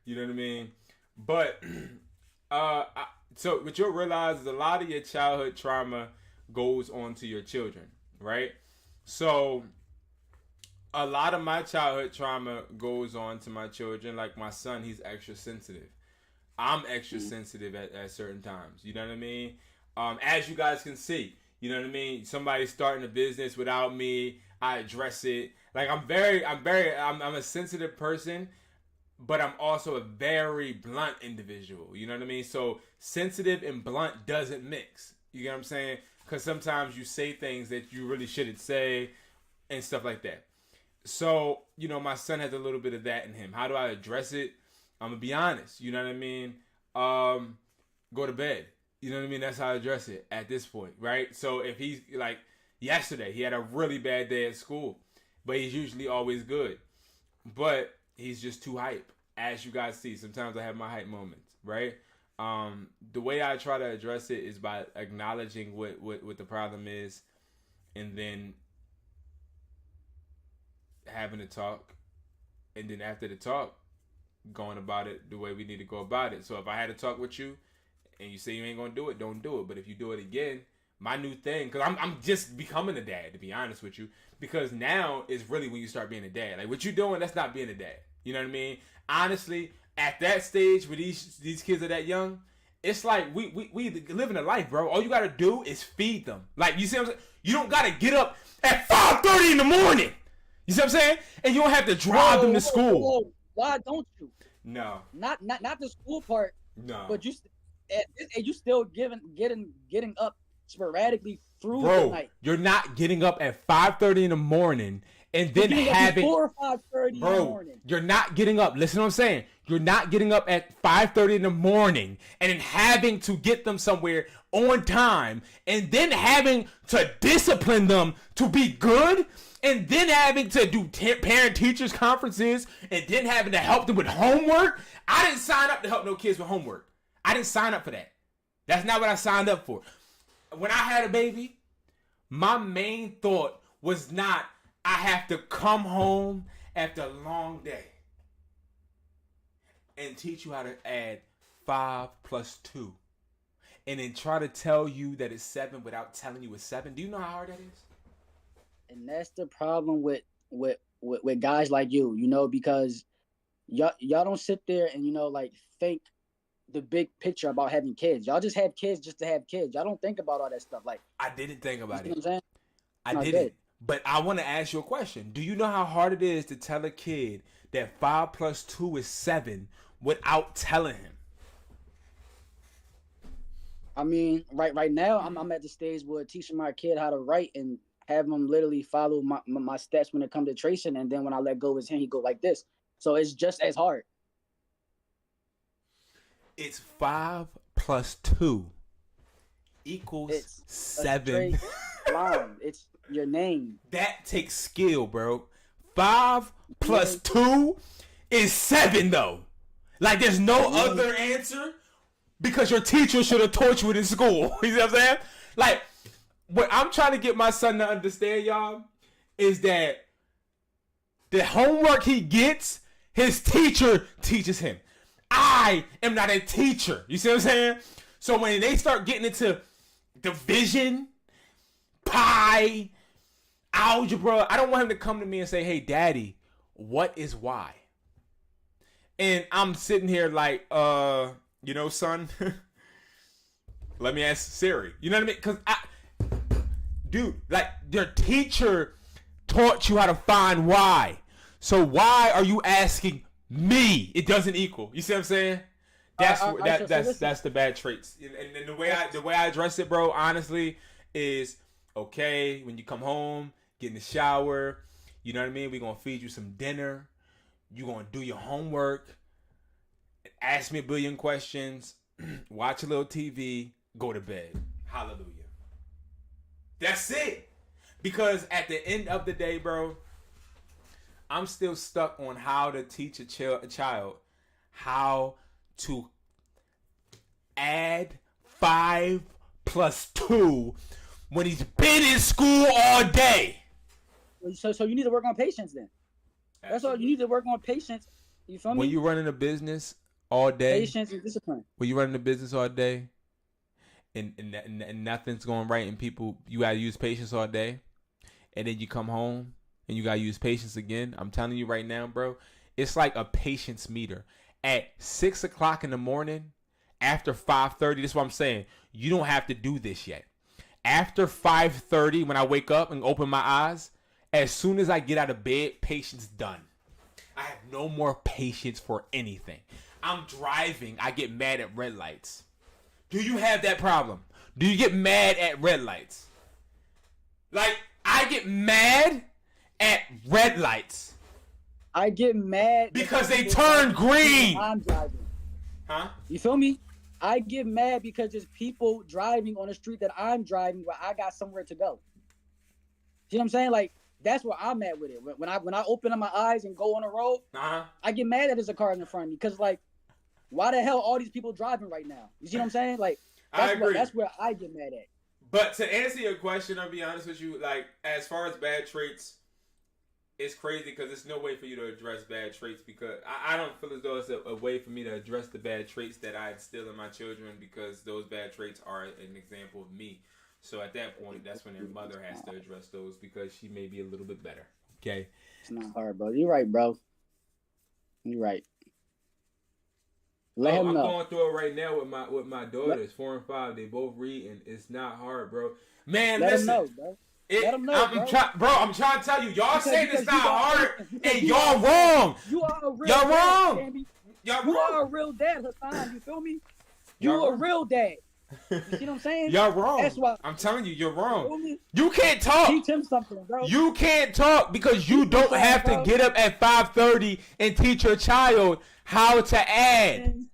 You know what I mean? But so what you'll realize is a lot of your childhood trauma goes on to your children, right? So a lot of my childhood trauma goes on to my children. Like my son, he's extra sensitive. I'm extra sensitive at certain times. You know what I mean? As you guys can see, you know what I mean? Somebody's starting a business without me, I address it. Like I'm a sensitive person, but I'm also a very blunt individual. You know what I mean? So sensitive and blunt doesn't mix. You get what I'm saying? Because sometimes you say things that you really shouldn't say and stuff like that. So, you know, my son has a little bit of that in him. How do I address it? I'm going to be honest. You know what I mean? Go to bed. You know what I mean? That's how I address it at this point, right? So if he's like yesterday, he had a really bad day at school, but he's usually always good. But he's just too hype. As you guys see, sometimes I have my hype moments, right? The way I try to address it is by acknowledging what the problem is, and then having a talk, and then after the talk, going about it the way we need to go about it. So if I had a talk with you, and you say you ain't gonna do it, don't do it. But if you do it again, my new thing, because I'm just becoming a dad, to be honest with you, because now is really when you start being a dad. Like what you doing, that's not being a dad. You know what I mean? Honestly, at that stage where these kids are that young, it's like we living a life, bro. All you gotta do is feed them. Like you see what I'm saying? You don't gotta get up at 5:30 in the morning. You see what I'm saying? And you don't have to drive them to school. Whoa. Why don't you? No. Not the school part. No. But you still getting up sporadically through Bro, the night. You're not getting up at 5:30 in the morning and then having 4 or 5:30 in the morning. You're not getting up. Listen to what I'm saying. You're not getting up at 5:30 in the morning and then having to get them somewhere on time and then having to discipline them to be good and then having to do parent teachers conferences and then having to help them with homework. I didn't sign up to help no kids with homework. I didn't sign up for that. That's not what I signed up for. When I had a baby, my main thought was not I have to come home after a long day and teach you how to add 5 plus 2 and then try to tell you that it's 7 without telling you it's 7. Do you know how hard that is? And that's the problem with guys like you know, because y'all don't sit there and, you know, like think the big picture about having kids. Y'all just have kids just to have kids. Y'all don't think about all that stuff. Like I didn't think about it. What I'm saying? I didn't. But I want to ask you a question. Do you know how hard it is to tell a kid that 5 plus 2 is 7 without telling him? I mean, right now, I'm at the stage where teaching my kid how to write and have him literally follow my steps when it comes to tracing. And then when I let go of his hand, he go like this. So it's just as hard. It's 5 plus 2 equals 7. It's your name. That takes skill, bro. 5 plus 2 is 7 though. Like there's no other answer because your teacher should have taught you it in school. You know what I'm saying? Like what I'm trying to get my son to understand, y'all, is that the homework he gets, his teacher teaches him. I am not a teacher. You see what I'm saying? So when they start getting into division, pi, algebra, I don't want him to come to me and say, hey, daddy, what is y? And I'm sitting here like, son, let me ask Siri. You know what I mean? Because dude, like your teacher taught you how to find y. So why are you asking me? It doesn't equal. You see what I'm saying? That's the bad traits. And the way I address it, bro, honestly, is okay. When you come home, get in the shower. You know what I mean? We're gonna feed you some dinner. You're gonna do your homework. Ask me a billion questions. Watch a little TV. Go to bed. Hallelujah. That's it. Because at the end of the day, bro, I'm still stuck on how to teach a child how to add 5 plus 2 when he's been in school all day. So you need to work on patience then. Absolutely. That's all you need to work on, patience. You feel me? When you're running a business all day, patience and discipline. When you're running a business all day, and nothing's going right, and you gotta use patience all day, and then you come home and you gotta use patience again. I'm telling you right now, bro, it's like a patience meter. At 6 o'clock in the morning, after 5:30, this is what I'm saying. You don't have to do this yet. After 5:30, when I wake up and open my eyes, as soon as I get out of bed, patience done. I have no more patience for anything. I'm driving. I get mad at red lights. Do you have that problem? Do you get mad at red lights? Like, I get mad at red lights. I get mad because they turn green. I'm driving. Huh? You feel me? I get mad because there's people driving on the street that I'm driving where I got somewhere to go. See what I'm saying? Like, that's where I'm at with it. When I open up my eyes and go on the road, I get mad that there's a car in front of me because, like, why the hell all these people driving right now? You see what I'm saying? Like, that's where I get mad at. But to answer your question, I'll be honest with you, like, as far as bad traits, it's crazy because there's no way for you to address bad traits because I don't feel as though it's a way for me to address the bad traits that I instill in my children because those bad traits are an example of me. So at that point, that's when their mother has to address those because she may be a little bit better. Okay? It's not hard, bro. You're right, bro. You're right. Let him know. I'm going through it right now with my daughters, 4 and 5. They both read, and it's not hard, bro. Man, listen. Let him know, bro. Let him know, I'm trying to tell you. Y'all saying it's not hard, and y'all wrong. You are a real y'all dad, wrong. Andy. Y'all you wrong. are a real dad, Hassan. You feel me? You a real dad. You see what I'm saying? Y'all wrong. That's why I'm telling you, you're wrong. You can't talk. Teach him something, bro. You can't talk because you don't have to get up at 5:30 and teach your child how to add.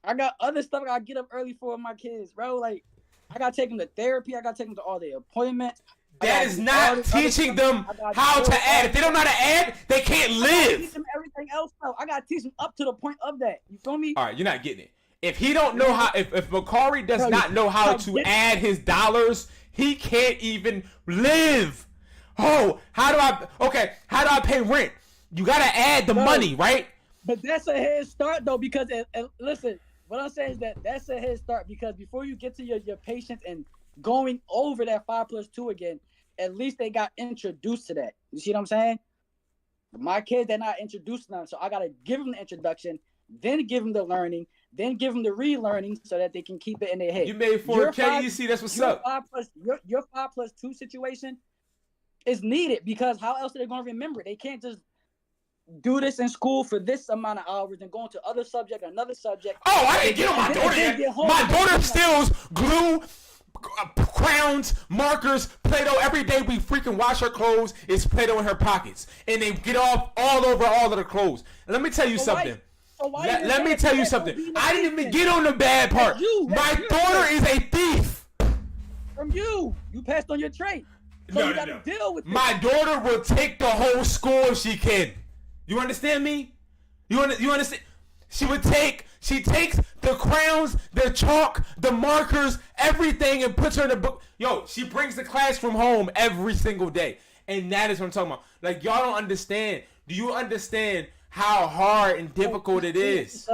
I got other stuff I gotta get up early for my kids, bro. Like, I gotta take them to therapy. I gotta take them to all their appointments. That is not teaching them how to add. If they don't know how to add, they can't live. I gotta teach them everything else, though. I gotta teach them up to the point of that. You feel me? All right, you're not getting it. If he don't know how, if MERCARI does not know how to add his dollars, he can't even live. Oh, how do I pay rent? You gotta add the money, right? But that's a head start, though, because listen, what I'm saying is that's a head start because before you get to your patience and going over that 5 plus 2 again, at least they got introduced to that. You see what I'm saying? My kids, they're not introduced to them, so I gotta give them the introduction, then give them the learning, then give them the relearning so that they can keep it in their head. You made 4K, you see, that's what's up. Your 5 plus 2 situation is needed because how else are they going to remember? They can't just do this in school for this amount of hours and go into another subject, another subject. Oh, I didn't get on my daughter yet. My daughter steals glue, crowns, markers, Play-Doh. Every day we freaking wash her clothes, it's Play-Doh in her pockets. And they get off all over all of the clothes. And let me tell you something. Let me tell you something. I didn't even get on the bad part. My daughter is a thief. From you. You passed on your trait. So No, you no, gotta no. deal with it. My daughter will take the whole school if she can. You understand me? You understand? She takes the crowns, the chalk, the markers, everything, and puts her in the book. Yo, she brings the class from home every single day. And that is what I'm talking about. Like, y'all don't understand. Do you understand how hard and difficult it is?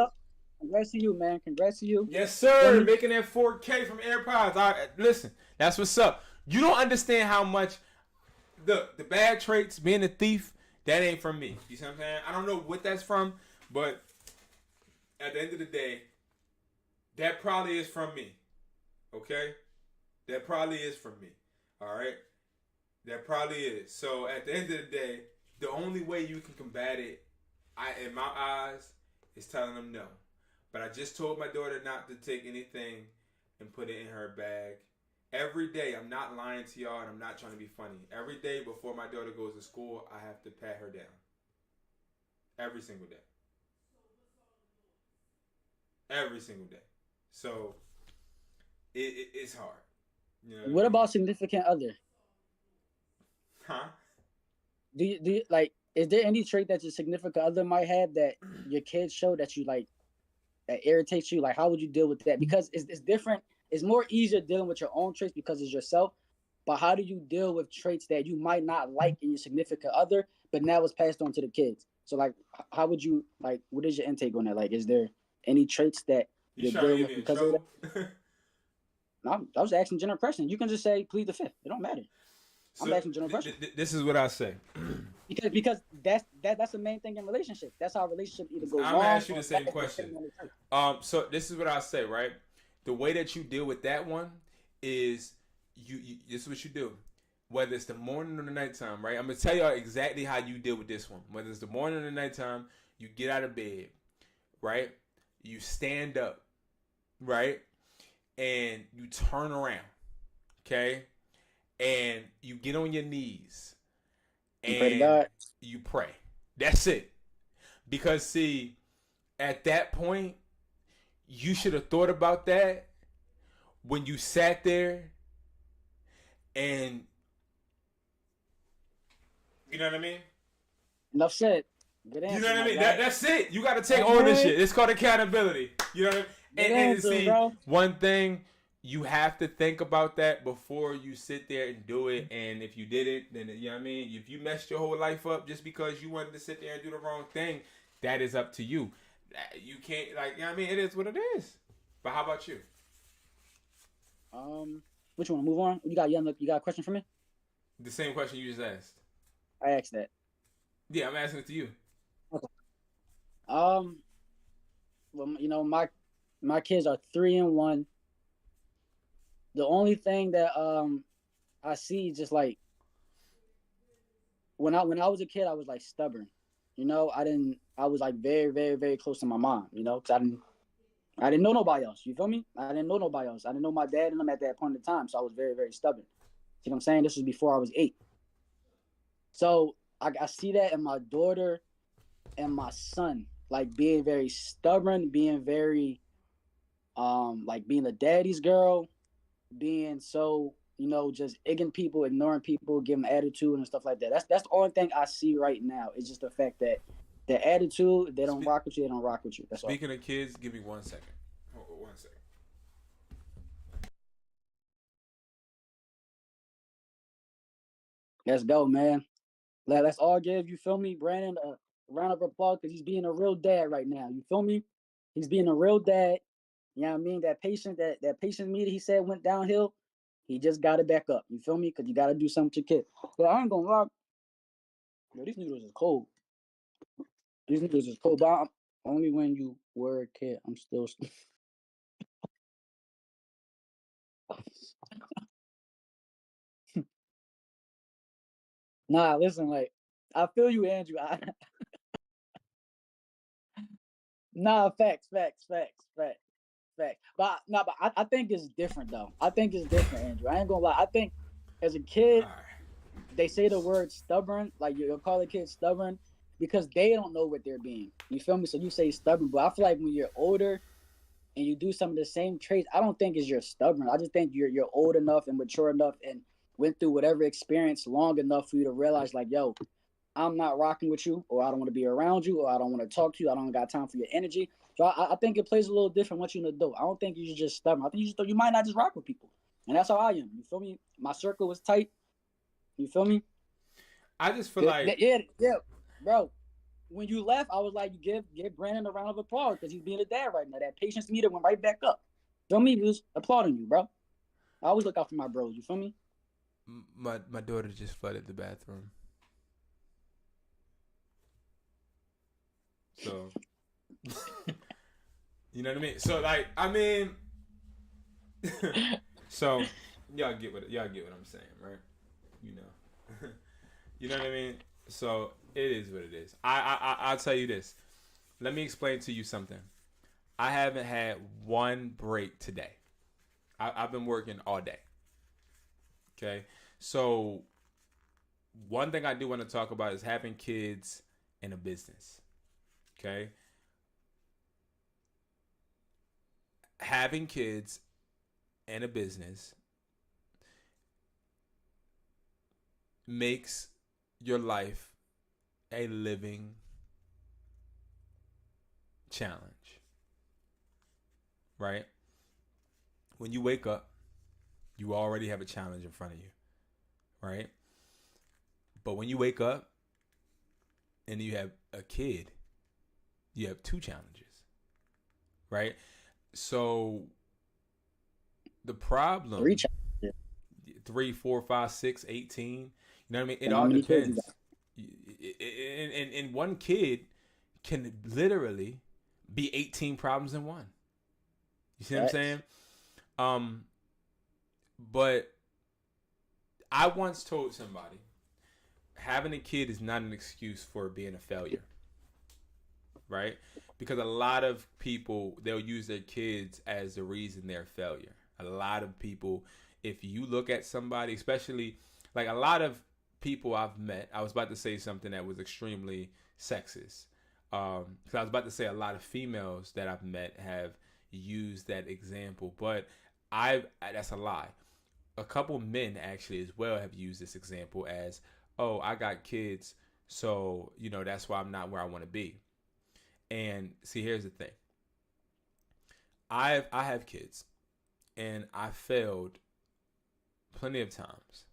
Congrats to you, man. Congrats to you. Yes, sir. Making that 4K from AirPods. All right, listen, that's what's up. You don't understand how much the bad traits, being a thief, that ain't from me. You see what I'm saying? I don't know what that's from, but at the end of the day, that probably is from me. Okay? That probably is from me. All right? That probably is. So at the end of the day, the only way you can combat it, in my eyes, is telling them no. But I just told my daughter not to take anything and put it in her bag. Every day, I'm not lying to y'all and I'm not trying to be funny. Every day before my daughter goes to school, I have to pat her down. Every single day. Every single day. So, it's hard. You know what about significant other? Huh? Do you like? Is there any trait that your significant other might have that your kids show that you like, that irritates you? Like, how would you deal with that? Because it's different. It's more easier dealing with your own traits because it's yourself. But how do you deal with traits that you might not like in your significant other, but now it's passed on to the kids? So, like, how would you, like, what is your intake on that? Like, is there any traits that you're dealing with because of that? No, I was asking general question. You can just say plead the fifth. It don't matter. I'm asking general question. This is what I say. Because that's the main thing in relationship. That's how relationship either goes I'm wrong. gonna ask you the same question. So this is what I say, right? The way that you deal with that one is you this is what you do. Whether it's the morning or the nighttime, right? I'm gonna tell y'all exactly how you deal with this one. Whether it's the morning or the nighttime, you get out of bed, right? You stand up, right? And you turn around, okay? And you get on your knees and you pray. That's it. Because see, at that point, you should have thought about that when you sat there and you know what I mean? Enough said. Good answer. You know what I mean? That's it. You got to take ownership. It's called accountability. You know what I mean? And see, bro. One thing, you have to think about that before you sit there and do it. And if you did it, then you know what I mean? If you messed your whole life up just because you wanted to sit there and do the wrong thing, that is up to you. You can't, like, you know what I mean? It is what it is. But how about you? Which one? Move on. You got a question for me? The same question you just asked. I asked that. Yeah, I'm asking it to you. Okay. Well, you know, my kids are 3 and 1. The only thing that I see just like when I was a kid, I was like stubborn. You know, I was like very, very, very close to my mom, you know, because I didn't know nobody else. You feel me? I didn't know nobody else. I didn't know my dad and them at that point in time. So I was very, very stubborn. See what I'm saying? This was before I was 8. So I see that in my daughter and my son, like being very stubborn, being very, like being a daddy's girl, being so, you know, just ignoring people, giving attitude and stuff like that. That's the only thing I see right now. It's just the fact that the attitude, they don't rock with you, they don't rock with you. That's all. Speaking of kids, give me 1 second. Hold on 1 second. Let's go, man. Let's all give, you feel me, Brandon, a round of applause because he's being a real dad right now. You feel me? He's being a real dad. You know what I mean? That patient meter he said went downhill. He just got it back up. You feel me? Because you got to do something with your kid. But I ain't going to lie. Yo, these noodles is cold. These noodles is cold. But only when you were a kid. I'm still. Nah, listen, like, I feel you, Andrew. Nah, facts. But I think it's different though. I think it's different, Andrew. I ain't gonna lie. I think as a kid, they say the word stubborn, like you'll call a kid stubborn because they don't know what they're being. You feel me? So you say stubborn, but I feel like when you're older and you do some of the same traits, I don't think it's you're stubborn. I just think you're old enough and mature enough and went through whatever experience long enough for you to realize, like, yo, I'm not rocking with you, or I don't want to be around you, or I don't want to talk to you. I don't got time for your energy. So I think it plays a little different once you're an adult. I don't think you should just stubborn. I think you might not just rock with people. And that's how I am. You feel me? My circle was tight. You feel me? I just feel like... Yeah, bro. When you left, I was like, you give Brandon a round of applause because he's being a dad right now. That patience meter went right back up. Feel me? He was applauding you, bro. I always look out for my bros. You feel me? My daughter just flooded the bathroom. So, you know what I mean? So, like, I mean, so y'all get what I'm saying, right? You know, you know what I mean? So it is what it is. I'll tell you this. Let me explain to you something. I haven't had one break today. I've been working all day. Okay, so one thing I do want to talk about is having kids in a business. Okay. Having kids and a business makes your life a living challenge. Right? When you wake up, you already have a challenge in front of you. Right? But when you wake up and you have a kid, you have two challenges, right? So the problem, 3, 4, 5, 6, 18, you know what I mean? It all depends. And one kid can literally be 18 problems in one. You see what I'm saying? But I once told somebody, having a kid is not an excuse for being a failure. Right? Because a lot of people, they'll use their kids as the reason they're a failure. A lot of people, if you look at somebody, especially like a lot of people I've met, I was about to say something that was extremely sexist. Because I was about to say a lot of females that I've met have used that example, but that's a lie. A couple men actually as well have used this example as, oh, I got kids, so, you know, that's why I'm not where I want to be. And see, here's the thing. I have kids, and I failed plenty of times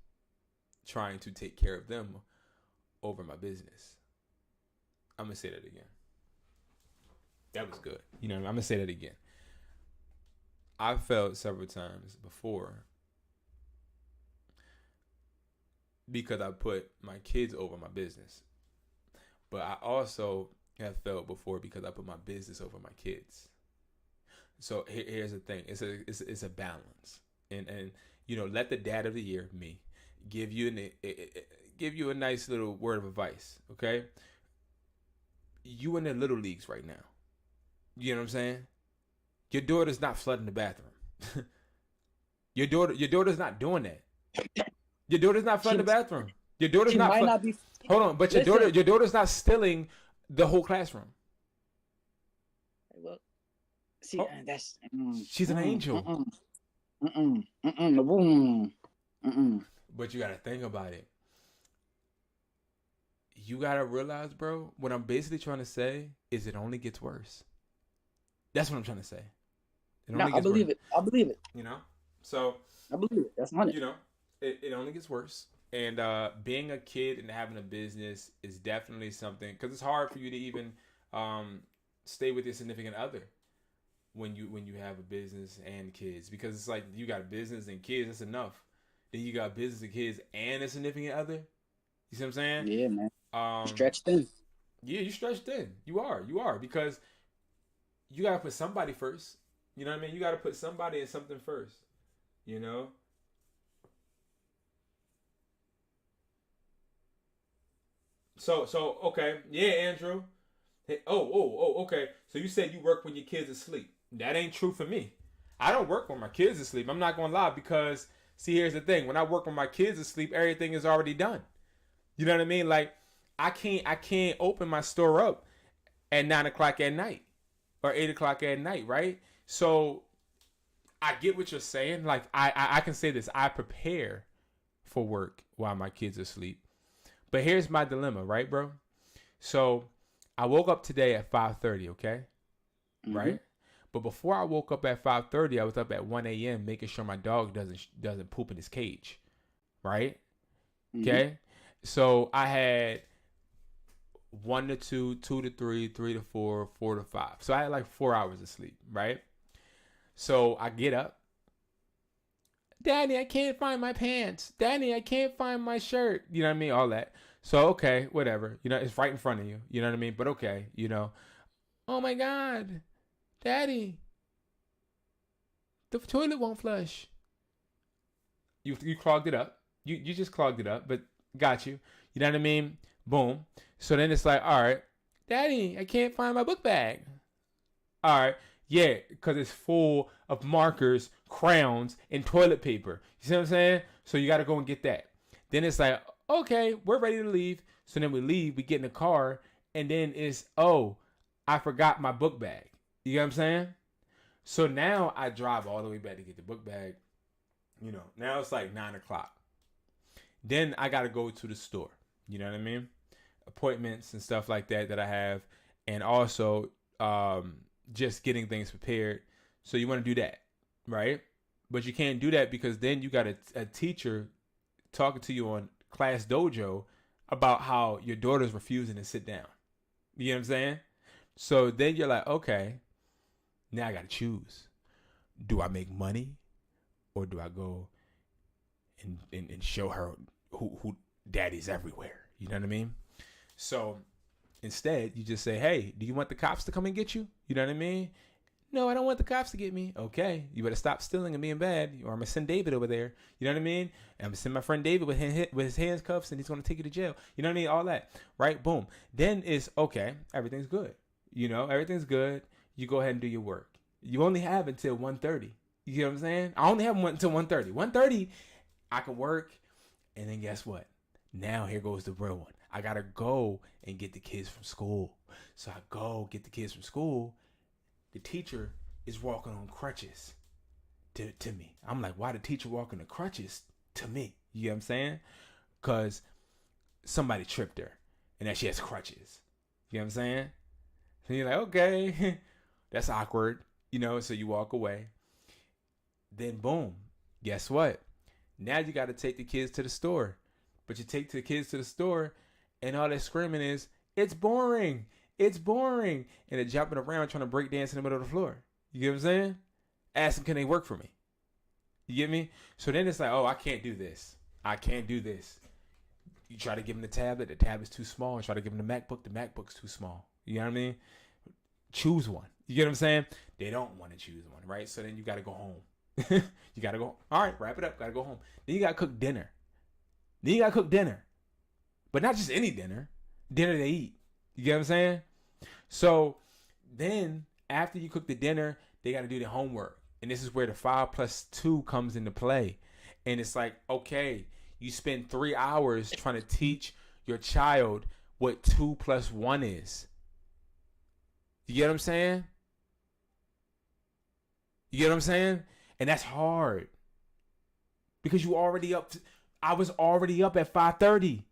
trying to take care of them over my business. I'm going to say that again. That was good. You know, I'm going to say that again. I failed several times before because I put my kids over my business. But I also have failed before because I put my business over my kids. So here's the thing: it's a balance, and you know, let the dad of the year, me, give you a nice little word of advice. Okay, you in the little leagues right now. You know what I'm saying? Your daughter's not flooding the bathroom. your daughter's not doing that. Your daughter's not flooding the bathroom. Your daughter's not be. Hold on, but your daughter's not stealing the whole classroom. Well, see, that's she's an angel. But you gotta think about it. You gotta realize, bro, what I'm basically trying to say is it only gets worse. That's what I'm trying to say. I believe it. You know? So I believe it. That's 100. You know, it only gets worse. And being a kid and having a business is definitely something, because it's hard for you to even stay with your significant other when you have a business and kids, because it's like you got a business and kids, that's enough. Then you got business and kids and a significant other. You see what I'm saying? Yeah, man. Stretched thin. Yeah, you stretched thin. You are, because you gotta put somebody first. You know what I mean? You gotta put somebody and something first. You know? So okay, yeah, Andrew. Hey, okay. So you said you work when your kids are asleep. That ain't true for me. I don't work when my kids are asleep. I'm not gonna lie, because see, here's the thing: when I work when my kids are asleep, everything is already done. You know what I mean? Like I can't open my store up at 9:00 at night or 8:00 at night, right? So I get what you're saying. Like I can say this: I prepare for work while my kids are asleep. But here's my dilemma, right, bro? So I woke up today at 5:30, okay? Mm-hmm. Right? But before I woke up at 5:30, I was up at 1 a.m. making sure my dog doesn't poop in his cage, right? Mm-hmm. Okay? So I had 1 to 2, 2 to 3, 3 to 4, 4 to 5. So I had like 4 hours of sleep, right? So I get up. Daddy, I can't find my pants. Daddy, I can't find my shirt. You know what I mean? All that. So, okay, whatever. You know, it's right in front of you. You know what I mean? But okay, you know. Oh my God. Daddy, the toilet won't flush. You clogged it up. You just clogged it up, but got you. You know what I mean? Boom. So then it's like, all right, Daddy, I can't find my book bag. All right. Yeah, because it's full of markers, crayons, and toilet paper. You see what I'm saying? So you got to go and get that. Then it's like, okay, we're ready to leave. So then we leave, we get in the car, and then it's, oh, I forgot my book bag. You know what I'm saying? So now I drive all the way back to get the book bag. You know, now it's like 9 o'clock. Then I got to go to the store. You know what I mean? Appointments and stuff like that I have. And also just getting things prepared. So you want to do that, right? But you can't do that because then you got a teacher talking to you on Class Dojo about how your daughter's refusing to sit down. You know what I'm saying? So then you're like, okay, now I got to choose. Do I make money or do I go and show her who daddy's everywhere? You know what I mean? So instead, you just say, hey, do you want the cops to come and get you? You know what I mean? No, I don't want the cops to get me. Okay, you better stop stealing and being bad, or I'm going to send David over there. You know what I mean? And I'm going to send my friend David with his handcuffs, and he's going to take you to jail. You know what I mean? All that, right? Boom. Then it's, okay, everything's good. You know, everything's good. You go ahead and do your work. You only have until 1:30. You know what I'm saying? I only have until 1:30. 1:30, I can work, and then guess what? Now here goes the real one. I got to go and get the kids from school. So I go get the kids from school. The teacher is walking on crutches to me. I'm like, why the teacher walking on crutches to me? You know what I'm saying? Because somebody tripped her and that she has crutches. You know what I'm saying? So you're like, okay, that's awkward. You know, so you walk away. Then boom, guess what? Now you got to take the kids to the store. But you take the kids to the store and all they're screaming is, it's boring. It's boring. And they're jumping around trying to break dance in the middle of the floor. You get what I'm saying? Ask them, can they work for me? You get me? So then it's like, oh, I can't do this. I can't do this. You try to give them the tablet's too small. You try to give them the MacBook's too small. You know what I mean? Choose one. You get what I'm saying? They don't want to choose one, right? So then you got to go home. You got to go. All right, wrap it up. Got to go home. Then you got to cook dinner. But not just any dinner. Dinner they eat. You get what I'm saying? So then after you cook the dinner, they got to do their homework. And this is where the 5+2 comes into play. And it's like, okay, you spend 3 hours trying to teach your child what 2 + 1 is. You get what I'm saying? You get what I'm saying? And that's hard. Because I was already up at 5:30.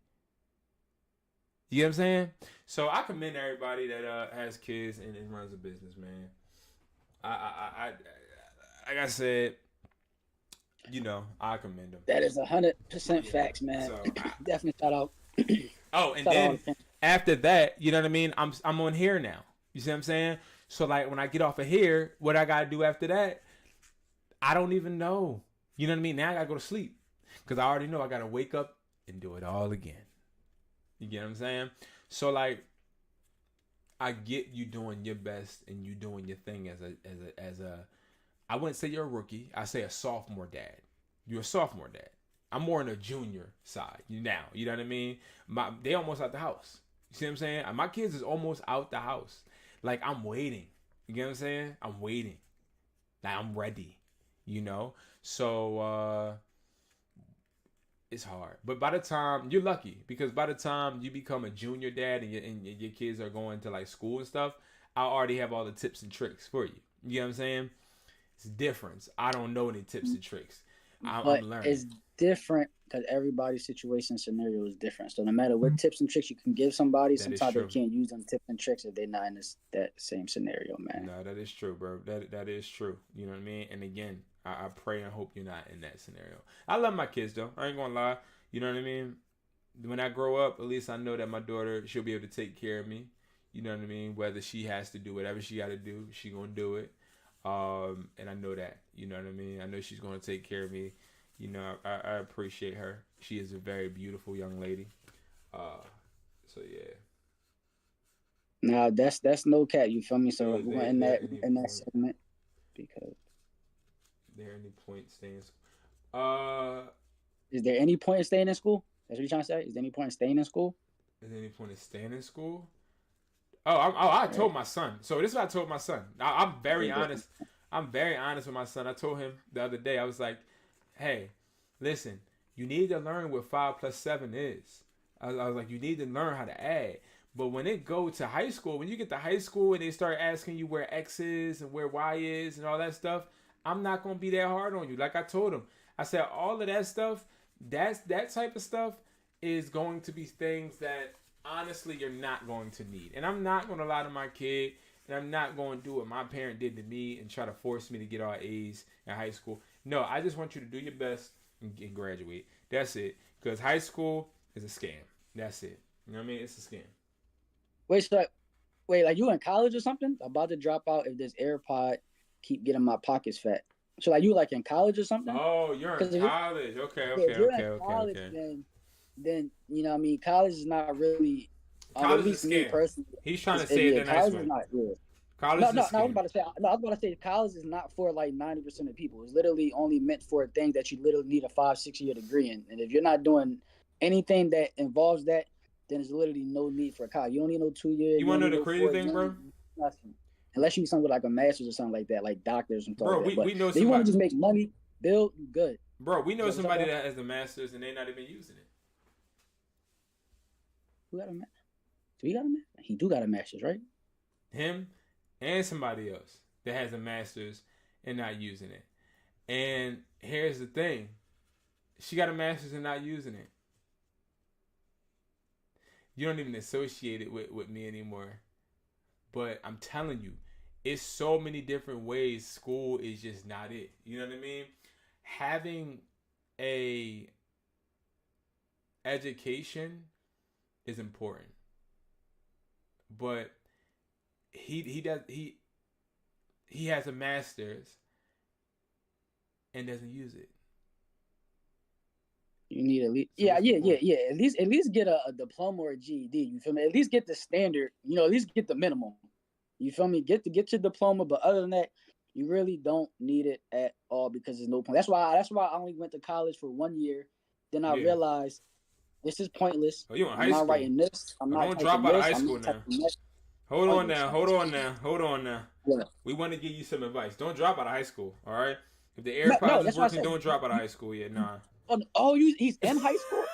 You get what I'm saying? So I commend everybody that has kids and runs a business, man. I like I said, you know, I commend them. That is 100% facts, man. So Definitely shout out. Oh, and then after that, you know what I mean? I'm on here now. You see what I'm saying? So like when I get off of here, what I gotta do after that, I don't even know. You know what I mean? Now I gotta go to sleep because I already know I gotta wake up and do it all again. You get what I'm saying? So like, I get you doing your best and you doing your thing as a. I wouldn't say you're a rookie. I say a sophomore dad. You're a sophomore dad. I'm more on the junior side now. You know what I mean? They almost out the house. You see what I'm saying? My kids is almost out the house. Like I'm waiting. You get what I'm saying? I'm waiting. Like I'm ready. You know? So it's hard. But by the time you're lucky, because by the time you become a junior dad and your kids are going to like school and stuff, I already have all the tips and tricks for you. You know what I'm saying? It's different. I don't know any tips and tricks. I'm learning. It's different because everybody's situation scenario is different. So no matter what tips and tricks you can give somebody, That is sometimes they true. can't use them tips and tricks if they're not in that same scenario, man. No, that is true, bro. That is true. You know what I mean? And again, I pray and hope you're not in that scenario. I love my kids though. I ain't gonna lie. You know what I mean? When I grow up, at least I know that my daughter, she'll be able to take care of me. You know what I mean? Whether she has to do whatever she got to do, she gonna do it. And I know that. You know what I mean? I know she's gonna take care of me. You know, I appreciate her. She is a very beautiful young lady. So yeah. Now that's no cat. You feel me? So Is we're there, in there that any in that point? segment because There any point staying? is there any point in staying in school? That's what you're trying to say. Is there any point in staying in school? Is there any point in staying in school? I Right. told my son. So this is what I told my son. I'm very honest. I'm very honest with my son. I told him the other day. I was like, "Hey, listen. You need to learn what 5 + 7 is." I was like, "You need to learn how to add." But when it go to high school, when you get to high school and they start asking you where X is and where Y is and all that stuff, I'm not gonna be that hard on you. Like I told him, I said all of that stuff. That type of stuff is going to be things that honestly you're not going to need. And I'm not going to lie to my kid, and I'm not going to do what my parent did to me and try to force me to get all A's in high school. No, I just want you to do your best and graduate. That's it. Because high school is a scam. That's it. You know what I mean? It's a scam. Wait, like you in college or something? About to drop out if this AirPod keep getting my pockets fat. So like you like in college or something? Oh, you're in Because college. Okay, if okay, you're in okay, okay, college, okay. then you know what I mean college is not really at College is least a me scam. personally. He's trying to say it Yeah, the nice college is way. not good. College is a No, I was scam. about to say no, I was about to say college is not for like 90% of people. It's literally only meant for things that you literally need a 5-6 year degree in. And if you're not doing anything that involves that, then there's literally no need for college. You don't need no 2 year, You you want don't to know need the no crazy 4 years, thing, you don't bro? need nothing. Unless you need something with like a master's or something like that, like doctors and stuff like Bro, that. But we know if you want somebody. to just make money, build, you good. Bro, we know What's up, somebody bro? that has the masters and they're not even using it. Who got a master's? So he got a master's? He do got a master's, right? Him and somebody else that has a master's and not using it. And here's the thing. She got a master's and not using it. You don't even associate it with me anymore. But I'm telling you, it's so many different ways school is just not it. You know what I mean? Having a education is important. But he has a master's and doesn't use it. You need at least, So yeah, what's the yeah, yeah, point? yeah. At least get a diploma or a GED. You feel me? At least get the standard. You know, at least get the minimum. You feel me? Get your diploma, but other than that, you really don't need it at all because there's no point. That's why I only went to college for 1 year. Then I Yeah. realized this is pointless. Oh, you in I'm high not school? writing this. I'm Oh, not don't drop typing out of this. high I'm school not now. typing that. Hold on Pointless, now. man. Hold on now. Hold on now. Yeah. We want to give you some advice. Don't drop out of high school. All right. If the No, AirPods is that's what I working, said. don't drop out of high school yet. Nah. He's in high school.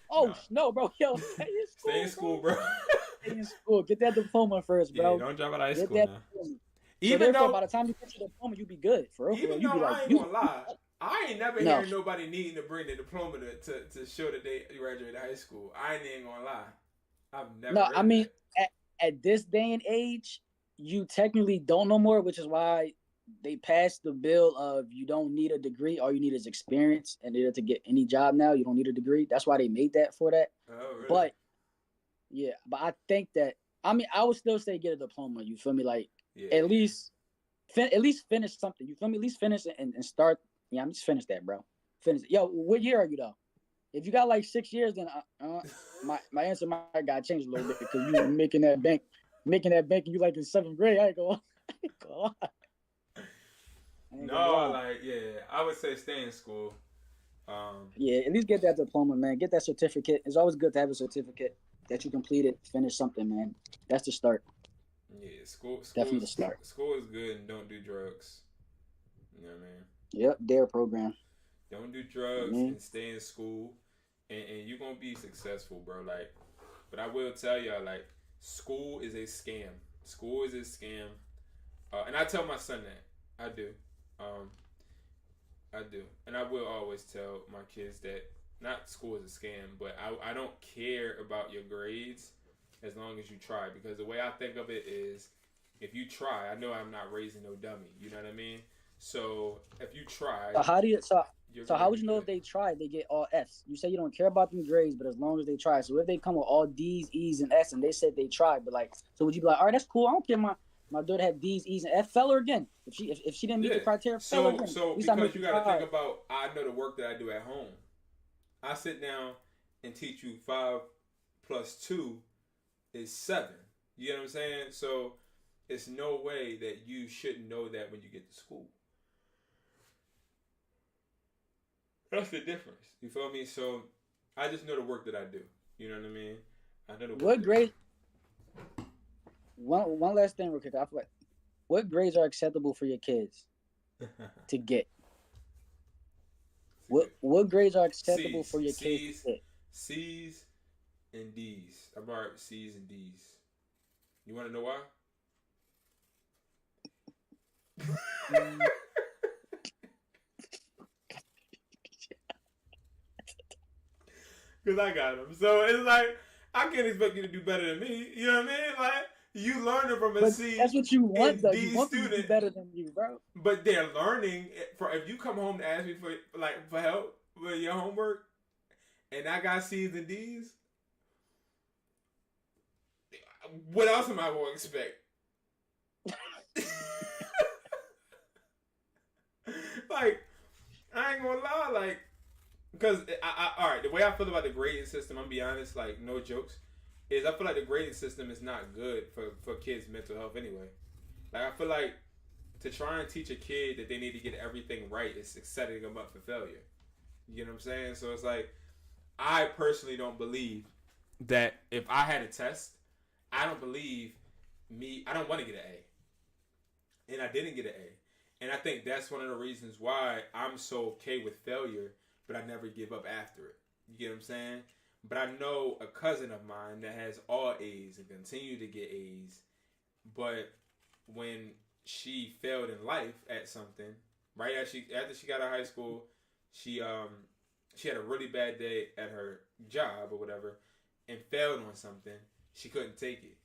Oh Nah. no, bro. Yo, stay in Stay in school, school, bro. bro. Stay in school. Get that diploma first, Yeah, bro. don't drop out of high Get school that now. diploma. So Even therefore, by though, the time you get your diploma, you be good. For real, for real. even You though be like, I ain't you gonna lie, I ain't never no, hearing nobody needing to bring the diploma to show that they graduated high school. I ain't even gonna lie. I've never no. I heard mean, that. at this day and age, you technically don't no more, which is why they passed the bill of you don't need a degree. All you need is experience, and to get any job now, you don't need a degree. That's why they made that for that. Oh, really? But yeah, but I think that I mean I would still say get a diploma. You feel me? Like Yeah, at yeah. least at least finish something. You feel me? At least finish it and start. Yeah, I'm just finish that, bro. Finish it. Yo, what year are you though? If you got like 6 years, then my answer might got changed a little bit because you making that bank, and you like in 7th grade. I ain't go, I ain't go lie. I ain't gonna No, lie. like yeah, I would say stay in school. Yeah, at least get that diploma, man. Get that certificate. It's always good to have a certificate that you completed, finish something, man. That's the start. Yeah, Definitely the start. school is good, and don't do drugs. You know what I mean? Yep, DARE program. Don't do I drugs mean, and stay in school, and you're gonna be successful, bro. Like, but I will tell y'all, like, school is a scam. School is a scam, and I tell my son that. I do, I do, and I will always tell my kids that not school is a scam, but I don't care about your grades as long as you try. Because the way I think of it is, if you try, I know I'm not raising no dummy. You know what I mean? So if you try, So how do you you're so gonna how be would you know good. if they tried? They get all Fs. You say you don't care about them grades, but as long as they try. So if they come with all D's, E's, and S, and they said they tried, but like, so would you be like, all right, that's cool. I don't care. My daughter had D's, E's, and F. Fell her again. If she didn't meet the Yeah. criteria, fell her again. So At least I know because she you got to think tried. about, I know the work that I do at home. I sit down and teach you 5 + 2 is 7. You know what I'm saying? So it's no way that you shouldn't know that when you get to school. That's the difference. You feel me? So I just know the work that I do. You know what I mean? I know the work What that I grade? One last thing, real quick. I feel like, what grades are acceptable for your kids do. to get? It's a good. What grades are acceptable C's, for your kids C's, to get? C's, and D's. I'm alright with C's and D's. You want to know why? Because I got them. So it's like, I can't expect you to do better than me. You know what I mean? Like, you learning from a But C that's what you want, and though. You D want them to be student, better than you, bro. but they're learning. For if you come home to ask me for help with your homework, and I got C's and D's, what else am I going to expect? Like, I ain't gonna lie, like, because all right, the way I feel about the grading system, I'm gonna be honest, like, no jokes, is I feel like the grading system is not good for kids' mental health anyway. Like, I feel like to try and teach a kid that they need to get everything right is setting them up for failure. You know what I'm saying? So it's like, I personally don't believe that if I had a test, I don't believe I don't want to get an A. And I didn't get an A. And I think that's one of the reasons why I'm so okay with failure, but I never give up after it. You get what I'm saying? But I know a cousin of mine that has all A's and continue to get A's, but when she failed in life at something, right after she got out of high school, she had a really bad day at her job or whatever, and failed on something. She couldn't take it.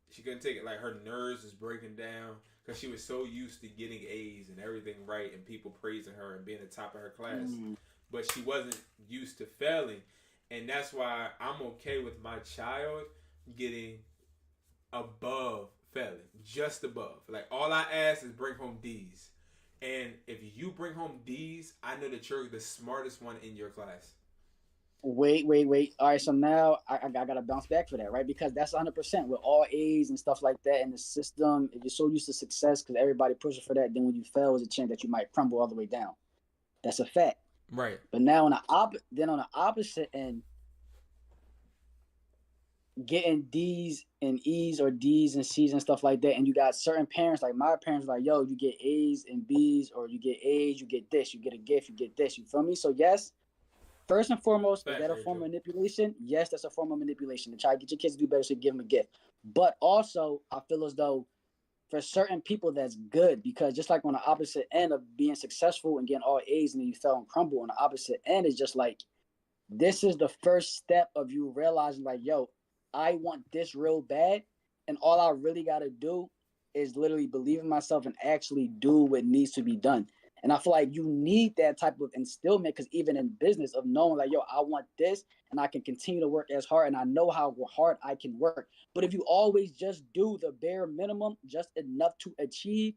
She couldn't take it. Like, her nerves was breaking down because she was so used to getting A's and everything right and people praising her and being the top of her class. But she wasn't used to failing. And that's why I'm okay with my child getting above failing. Just above. Like, all I ask is bring home D's. And if you bring home D's, I know that you're the smartest one in your class. Wait. All right, so now I got to bounce back for that, right? Because that's 100% with all A's and stuff like that in the system. If you're so used to success because everybody pushes for that, then when you fail, there's a chance that you might crumble all the way down. That's a fact. Right. But now on the opposite end, getting D's and E's or D's and C's and stuff like that, and you got certain parents, like my parents, like, yo, you get A's and B's, or you get A's, you get this, you get a gift, you get this. You feel me? So yes, first and foremost, is that a form of manipulation? Yes, that's a form of manipulation to try to get your kids to do better, so you give them a gift. But also, I feel as though for certain people, that's good, because just like on the opposite end of being successful and getting all A's and then you fell and crumble, on the opposite end is just like, this is the first step of you realizing, like, yo, I want this real bad, and all I really got to do is literally believe in myself and actually do what needs to be done. And I feel like you need that type of instillment, because even in business, of knowing, like, yo, I want this and I can continue to work as hard, and I know how hard I can work. But if you always just do the bare minimum, just enough to achieve,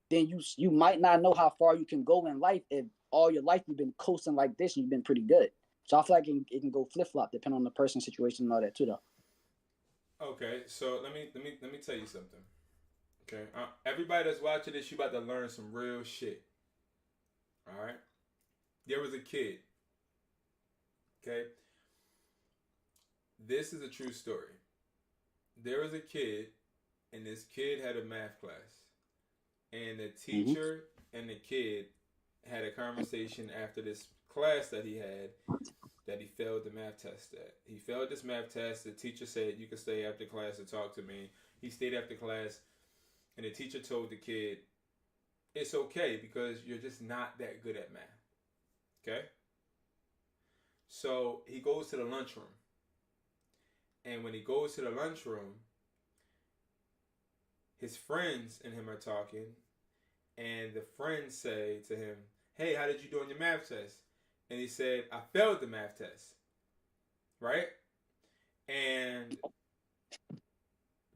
then you might not know how far you can go in life if all your life you've been coasting like this and you've been pretty good. So I feel like it can go flip-flop depending on the person's situation and all that too, though. Okay, so let me tell you something. Okay, everybody that's watching this, you about to learn some real shit. All right, there was a kid. Okay, this is a true story. There was a kid, and this kid had a math class, and the teacher and the kid had a conversation after this class that he had, that he failed the math test at. He failed this math test. The teacher said, you can stay after class to talk to me. He stayed after class, and the teacher told the kid, it's okay because you're just not that good at math. Okay? So he goes to the lunchroom. And when he goes to the lunchroom, his friends and him are talking. And the friends say to him, hey, how did you do on your math test? And he said, I failed the math test. Right? And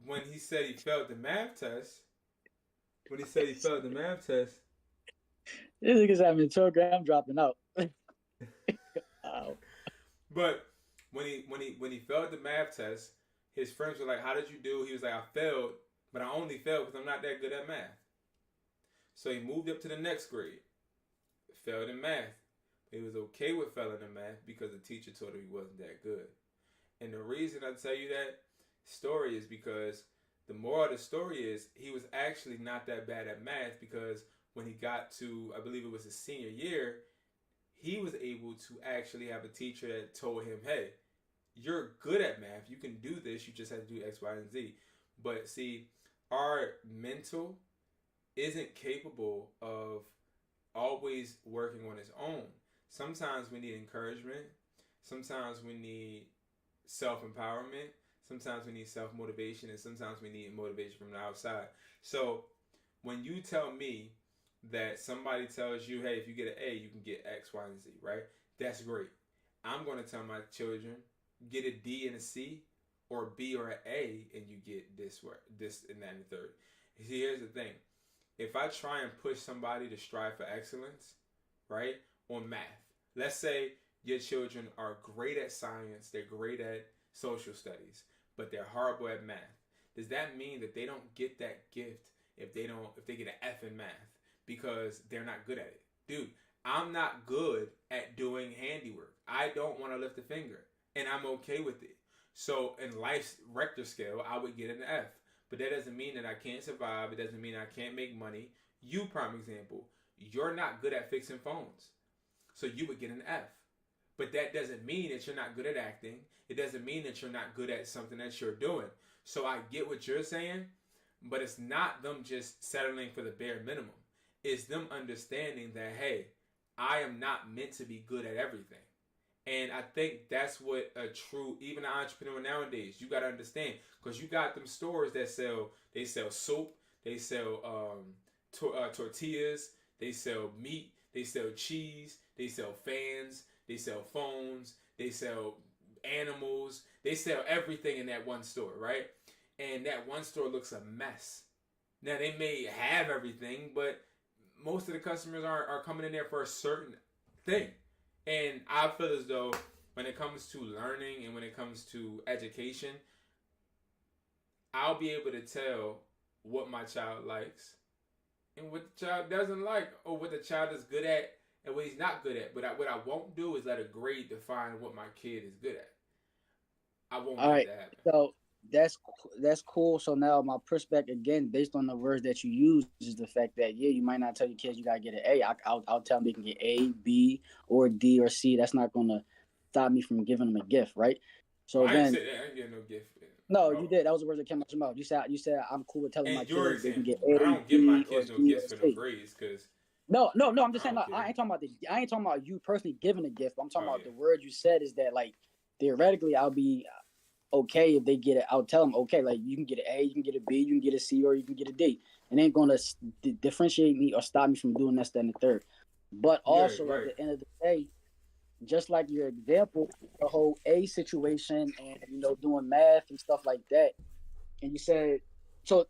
when he said he failed the math test, This nigga's having a program, I'm dropping out. But when he failed the math test, his friends were like, how did you do? He was like, I failed, but I only failed because I'm not that good at math. So he moved up to the next grade, failed in math. He was okay with failing in math because the teacher told him he wasn't that good. And the reason I tell you that story is because the moral of the story is he was actually not that bad at math, because when he got to, I believe it was his senior year, he was able to actually have a teacher that told him, hey, you're good at math. You can do this. You just have to do X, Y, and Z. But see, our mental isn't capable of always working on its own. Sometimes we need encouragement. Sometimes we need self-empowerment. Sometimes we need self-motivation. And sometimes we need motivation from the outside. So when you tell me that somebody tells you, hey, if you get an A, you can get X, Y, and Z, right? That's great. I'm going to tell my children, get a D and a C, or B or an A, and you get this, and that, and the third. See, here's the thing. If I try and push somebody to strive for excellence, right, on math, let's say your children are great at science, they're great at social studies, but they're horrible at math. Does that mean that they don't get that gift if they get an F in math because they're not good at it? Dude, I'm not good at doing handiwork. I don't want to lift a finger, and I'm okay with it. So in life's Richter scale, I would get an F. But that doesn't mean that I can't survive. It doesn't mean I can't make money. You, prime example, you're not good at fixing phones, so you would get an F. But that doesn't mean that you're not good at acting. It doesn't mean that you're not good at something that you're doing. So I get what you're saying, but it's not them just settling for the bare minimum. It's them understanding that, hey, I am not meant to be good at everything. And I think that's what a true, even an entrepreneur nowadays, you got to understand. Because you got them stores that sell soap, they sell tortillas, they sell meat, they sell cheese, they sell fans, they sell phones, they sell animals, they sell everything in that one store, right? And that one store looks a mess. Now, they may have everything, but most of the customers are coming in there for a certain thing. And I feel as though when it comes to learning and when it comes to education, I'll be able to tell what my child likes and what the child doesn't like, or what the child is good at and what he's not good at. But what I won't do is let a grade define what my kid is good at. I won't let that happen. So that's cool. So now my perspective, again, based on the words that you use, is the fact that, yeah, you might not tell your kids you gotta get an A. I'll tell them they can get A, B, or D, or C. That's not gonna stop me from giving them a gift, right? So I then, didn't say that. I didn't get no gift. no, you did. That was the words that came out your mouth. You said I'm cool with telling And my your kids they can example, get A, I don't give my B, or kids no C, gifts or for no C. grades, because No. I'm just saying. don't I care. ain't talking about you personally giving a gift. But I'm talking Oh, about yeah. the word you said is that, like, theoretically, I'll be okay if they get it. I'll tell them, okay, like, you can get an A, you can get a B, you can get a C, or you can get a D. It ain't gonna differentiate me or stop me from doing this, that, and the third. But also, right. at the end of the day, just like your example, the whole A situation and, doing math and stuff like that, and you said, so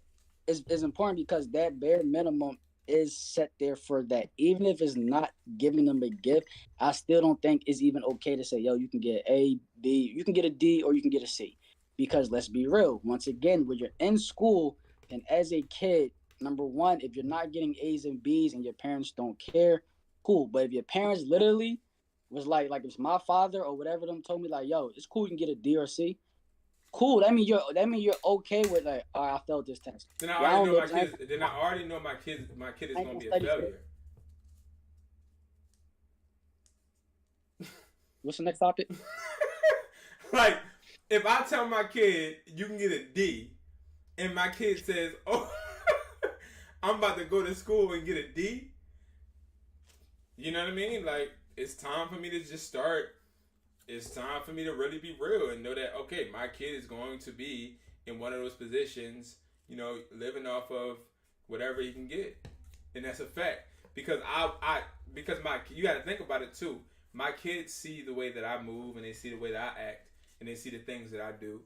it's important because that bare minimum is set there for that. Even if it's not giving them a gift, I still don't think it's even okay to say, yo, you can get A, B, you can get a D, or you can get a C. Because let's be real, once again, when you're in school and as a kid, number one, if you're not getting A's and B's and your parents don't care, cool. But if your parents literally was like if it's my father or whatever them told me, like, yo, it's cool, you can get a D or C. Cool. That mean you're okay with, like, all right, I failed this test. Then I Yeah, I already don't know go. my kids. Then I already know my kid is I ain't gonna gonna be a study for failure. What's the next topic? Like, if I tell my kid you can get a D, and my kid says, "Oh, I'm about to go to school and get a D," you know what I mean? Like, it's time for me to just start it's time for me to really be real and know that, okay, my kid is going to be in one of those positions, you know, living off of whatever he can get. And that's a fact. Because because you got to think about it too. My kids see the way that I move and they see the way that I act and they see the things that I do.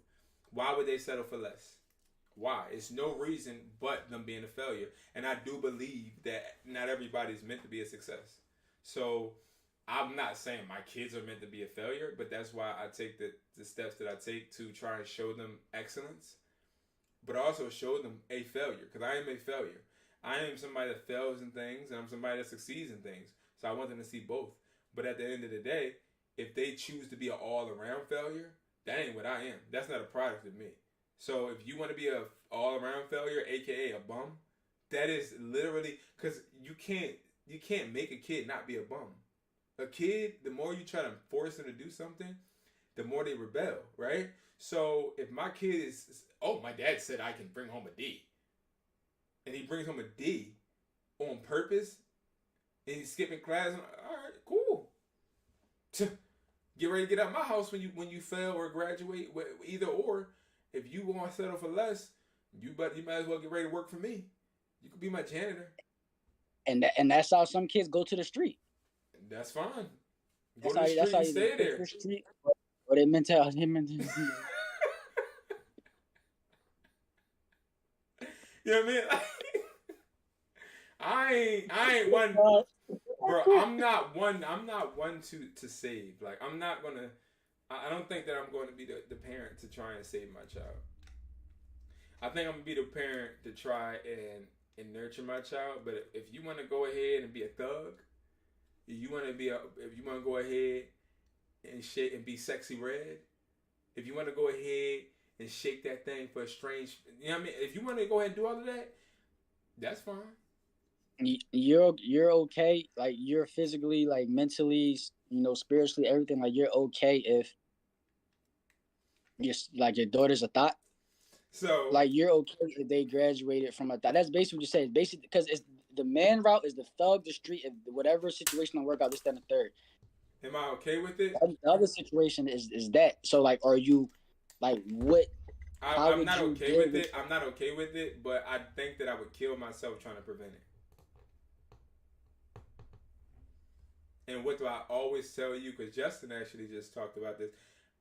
Why would they settle for less? Why? It's no reason but them being a failure. And I do believe that not everybody's meant to be a success. So I'm not saying my kids are meant to be a failure, but that's why I take the steps that I take to try and show them excellence, but also show them a failure, because I am a failure. I am somebody that fails in things, and I'm somebody that succeeds in things. So I want them to see both. But at the end of the day, if they choose to be an all-around failure, that ain't what I am. That's not a product of me. So if you want to be a all-around failure, aka a bum, that is literally, because you can't make a kid not be a bum. A kid, the more you try to force them to do something, the more they rebel, right? So if my kid is, oh, my dad said I can bring home a D, and he brings home a D on purpose, and he's skipping class, all right, cool. Get ready to get out of my house when you fail or graduate, either or. If you want to settle for less, you might as well get ready to work for me. You could be my janitor. And that's how some kids go to the street. That's fine. Go to the street and stay there. The street, or they mental. You know what I mean? I ain't one, bro. I'm not one to save. Like, I'm not gonna. I don't think that I'm going to be the parent to try and save my child. I think I'm gonna be the parent to try and nurture my child. But if you want to go ahead and be a thug, if you want to go ahead and shake and be sexy red, if you want to go ahead and shake that thing for a strange, you know what I mean? If you want to go ahead and do all of that, that's fine. You're okay. Like, you're physically, like, mentally, you know, spiritually, everything. Like, you're okay if your daughter's a thought. So, like, you're okay if they graduated from a thought. That's basically what you say. It's basically because it's the man route is the thug, the street, if whatever situation don't work out, this, that, and the third. Am I okay with it? The other situation is that. So, like, are you, like, what? I'm not okay with it. I'm not okay with it, but I think that I would kill myself trying to prevent it. And what do I always tell you? Because Justin actually just talked about this.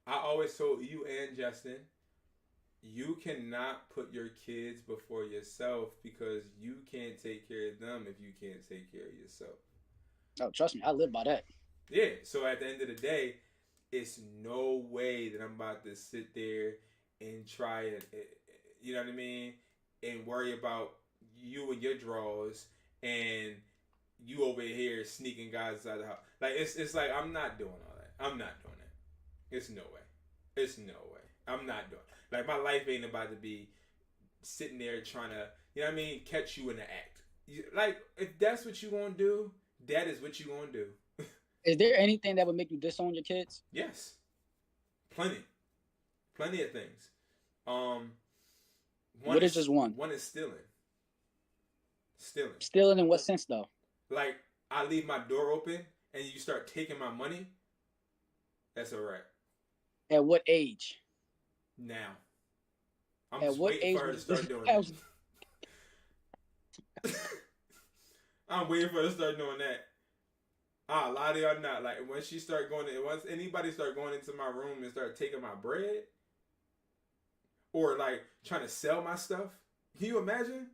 I always told you and Justin, you cannot put your kids before yourself, because you can't take care of them if you can't take care of yourself. Oh, trust me, I live by that. Yeah, so at the end of the day, it's no way that I'm about to sit there and try it, you know what I mean, and worry about you and your draws and you over here sneaking guys inside the house. Like, it's like, I'm not doing all that. I'm not doing that. It's no way. It's no way. I'm not doing it. Like, my life ain't about to be sitting there trying to, you know what I mean, catch you in the act. Like, if that's what you gonna do, that is what you gonna do. Is there anything that would make you disown your kids? Yes. Plenty of things. What is just one? One is stealing. Stealing in what sense, though? Like, I leave my door open and you start taking my money. That's all right. At what age? Now. I'm just waiting for her to start doing that. I'm waiting for her to start doing that. A lot of y'all not. Like, once anybody start going into my room and start taking my bread, or like trying to sell my stuff, can you imagine?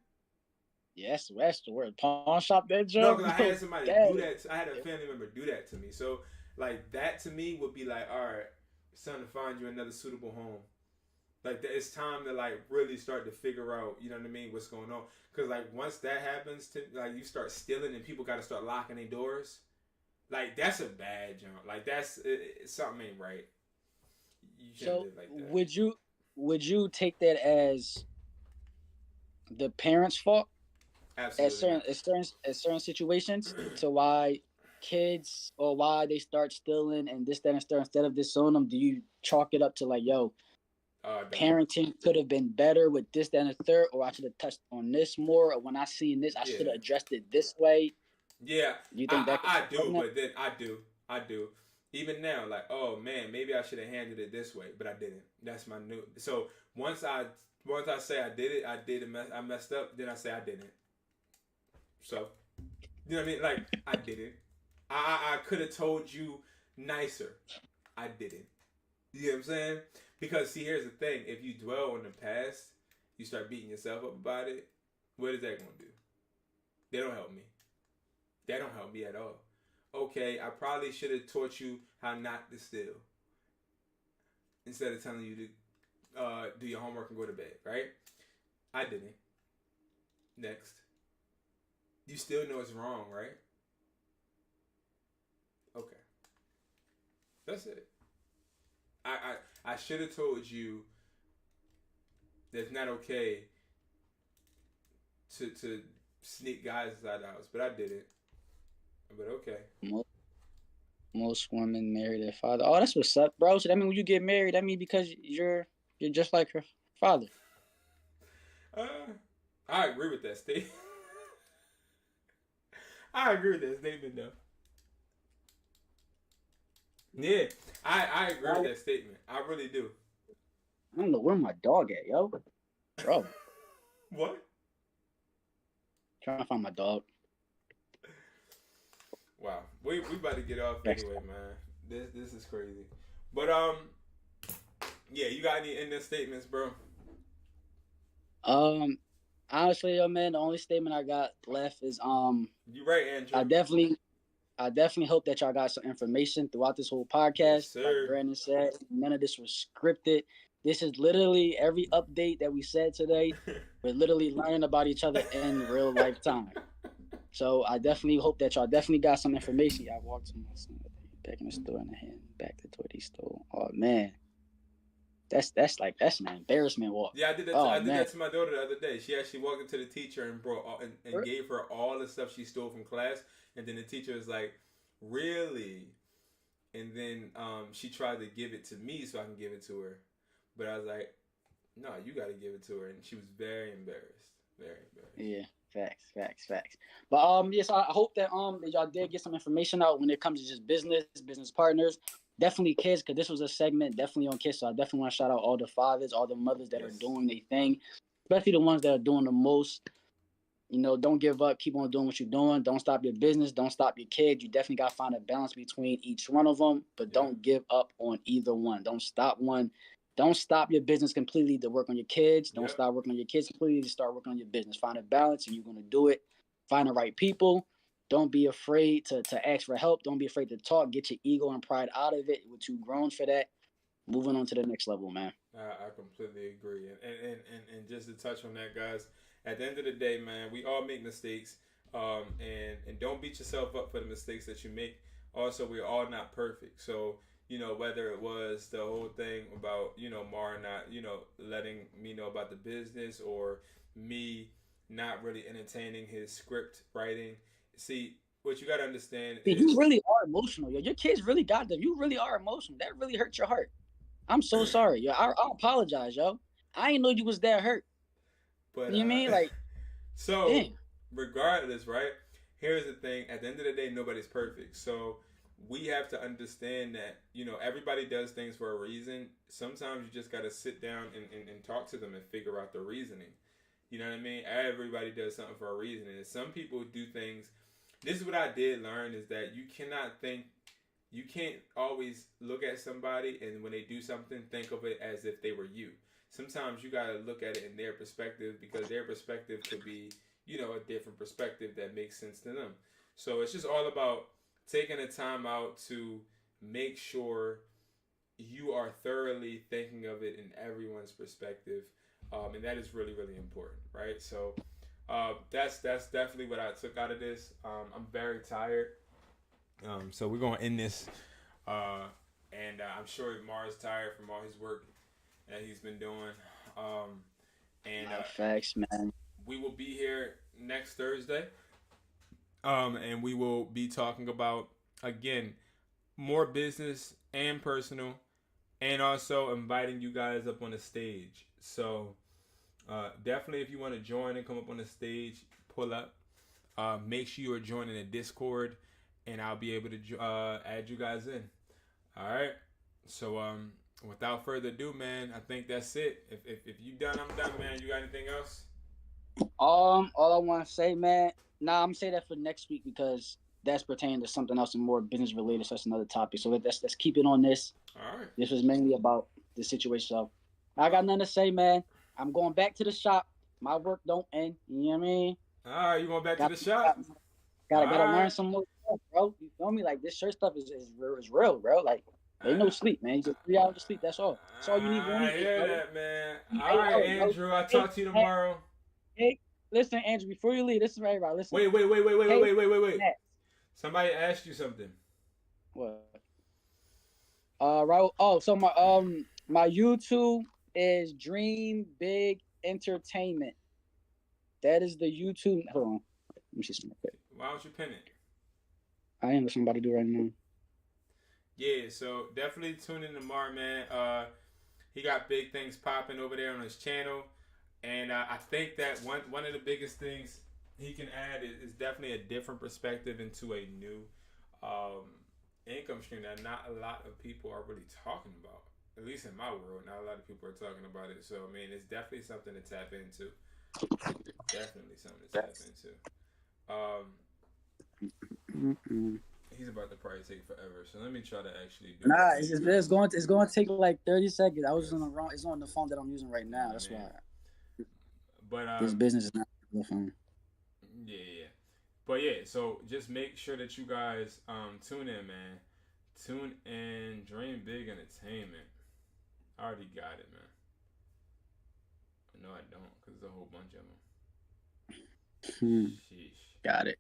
Yes, that's the word. Pawn shop that joke. No, because I had somebody do that. I had a family member do that to me. So, like, that to me would be like, all right, it's time to find you another suitable home. Like, it's time to, like, really start to figure out, you know what I mean, what's going on. Because, like, once that happens, like, you start stealing and people got to start locking their doors. Like, that's a bad jump. Like, something ain't right. You can't live like that. Would you take that as the parents' fault? Absolutely. At certain situations, to why kids, or why they start stealing and this, that, and third, instead of disowning them, do you chalk it up to, like, yo, parenting could have been better with this, that, and the third, or I should have touched on this more, or when I seen this, I should have addressed it this way? Yeah, you think I do, but then I do. Even now, like, oh man, maybe I should have handled it this way, but I didn't. That's my new. So once I say I did it, I messed up. Then I say I didn't. So, you know what I mean? Like, I didn't. I could have told you nicer. I didn't. You know what I'm saying? Because see, here's the thing: if you dwell on the past, you start beating yourself up about it. What is that gonna do? They don't help me. That don't help me at all. Okay, I probably should have taught you how not to steal instead of telling you to do your homework and go to bed, right? I didn't. Next. You still know it's wrong, right? Okay. That's it. I should have told you that it's not okay to sneak guys inside the house, but I didn't. But okay. Most women marry their father. Oh, that's what's up, bro. So that means when you get married, that means because you're just like your father. I agree with that statement. I agree with that statement, though. Yeah, I agree with that statement. I really do. I don't know where my dog at, yo. Bro. What? Trying to find my dog. Wow, we about to get off anyway, man. This is crazy. But yeah, you got any ending statements, bro? Honestly, yo, man, the only statement I got left is You right, Andrew. I definitely hope that y'all got some information throughout this whole podcast. Yes, sir. Like Brandon said, none of this was scripted. This is literally every update that we said today. We're literally learning about each other in real life time. So I definitely hope that y'all definitely got some information. I walked to my son back in the store in the hand, back to what he stole. Oh man, that's an embarrassment walk. Yeah, I did that. I did that to my daughter the other day. She actually walked into the teacher and brought and gave her all the stuff she stole from class, and then the teacher was like, "Really?" And then she tried to give it to me so I can give it to her, but I was like, "No, you got to give it to her," and she was very embarrassed. Very embarrassed. Yeah. Facts. But yes, I hope that y'all did get some information out when it comes to just business partners. Definitely kids, because this was a segment definitely on kids. So I definitely want to shout out all the fathers, all the mothers that are doing their thing, especially the ones that are doing the most. You know, don't give up. Keep on doing what you're doing. Don't stop your business. Don't stop your kids. You definitely got to find a balance between each one of them, but don't give up on either one. Don't stop one. Don't stop your business completely to work on your kids. Don't stop working on your kids completely to start working on your business. Find a balance and you're going to do it. Find the right people. Don't be afraid to ask for help. Don't be afraid to talk. Get your ego and pride out of it. We're too grown for that. Moving on to the next level, man. I completely agree. And just to touch on that, guys, at the end of the day, man, we all make mistakes. And don't beat yourself up for the mistakes that you make. Also, we're all not perfect. So, you know, whether it was the whole thing about, you know, Mara not, you know, letting me know about the business or me not really entertaining his script writing. See, what you got to understand is... You really are emotional, yo. Your kids really got them. You really are emotional. That really hurt your heart. I'm so sorry, yo. I apologize, yo. I didn't know you was that hurt. But, you know what I mean? Like, so, regardless, right? Here's the thing. At the end of the day, nobody's perfect. So... we have to understand that, you know, everybody does things for a reason. Sometimes you just got to sit down and talk to them and figure out the reasoning. You know what I mean? Everybody does something for a reason. And some people do things. This is what I did learn is that you can't always look at somebody and when they do something, think of it as if they were you. Sometimes you got to look at it in their perspective because their perspective could be, you know, a different perspective that makes sense to them. So it's just all about taking the time out to make sure you are thoroughly thinking of it in everyone's perspective, and that is really, really important, right? So that's definitely what I took out of this. I'm very tired, so we're gonna end this, and I'm sure Mara's tired from all his work that he's been doing. Facts, man. We will be here next Thursday. And we will be talking about, again, more business and personal, and also inviting you guys up on the stage. So definitely if you want to join and come up on the stage, pull up. Make sure you are joining the Discord, and I'll be able to add you guys in. All right. So without further ado, man, I think that's it. If you done, I'm done, man. You got anything else? All I want to say, man. Nah, I'm gonna say that for next week because that's pertaining to something else and more business related. So that's another topic. So let's keep it on this. All right. This was mainly about the situation. So I got nothing to say, man. I'm going back to the shop. My work don't end. You know what I mean? All right. You going back to Got, the shop? All gotta learn right. some more stuff, bro. You feel me? Like this shirt stuff is real, bro. Like ain't no sleep, man. You get 3 hours of sleep. That's all. That's all you need. You I only hear 8 hours. that, man. All 8 right, hours, bro. Andrew. I'll Hey, talk to you hey, tomorrow. hey, listen, Andrew. Before you leave, this is right, right. Listen. Wait. Matt. Somebody asked you something. What? Right. Oh, so my YouTube is Dream Big Entertainment. That is the YouTube. Hold on. Let me see something quick. Why don't you pin it? I ain't what somebody do right now. Yeah, so definitely tune in tomorrow, man. He got big things popping over there on his channel, and I think that one of the biggest things he can add is definitely a different perspective into a new income stream that not a lot of people are really talking about. At least in my world, not a lot of people are talking about it. So I mean, it's definitely something to tap into. Definitely something to tap into. He's about to probably take forever, so let me try to actually do Nah, it. it's going to take like 30 seconds. I was on the wrong. It's on the phone that I'm using right now. That's why But this business is not on the phone. yeah. But yeah, so just make sure that you guys tune in, man. Tune in, Dream Big Entertainment. I already got it, man. No, I don't, because there's a whole bunch of them. Sheesh. Got it.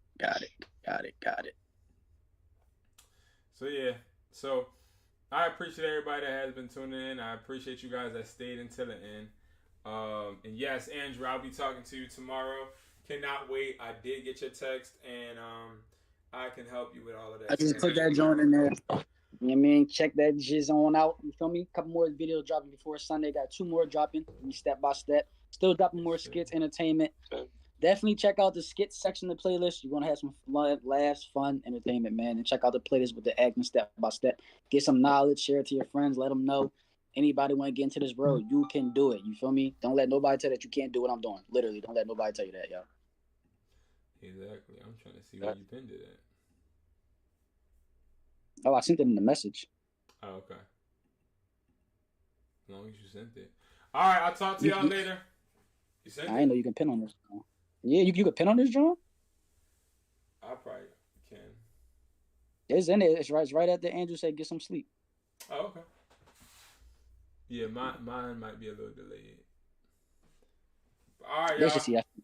So yeah, so I appreciate everybody that has been tuning in. I appreciate you guys that stayed until the end. And yes, Andrew, I'll be talking to you tomorrow. Cannot wait. I did get your text, and I can help you with all of that. I just put that joint in there. You know what I mean? Check that jizz on out. You feel me? Couple more videos dropping before Sunday. Got 2 more dropping. Step by step. Still dropping more skits, entertainment. Definitely check out the skits section of the playlist. You're gonna have some laughs, fun, entertainment, man. And check out the playlist with the acting step by step. Get some knowledge, share it to your friends, let them know. Anybody want to get into this road, you can do it. You feel me? Don't let nobody tell that you can't do what I'm doing. Literally, don't let nobody tell you that, yo. Exactly. I'm trying to see where you pinned it at. Oh, I sent it in the message. Oh, okay. As long as you sent it. All right, I'll talk to y'all later. You sent it? I didn't know you can pin on this. Yeah, you could pin on this, John? I probably can. It's in it. It's right at the Andrew said get some sleep. Oh, okay. Yeah, mine might be a little delayed. All right, Let's y'all. just see.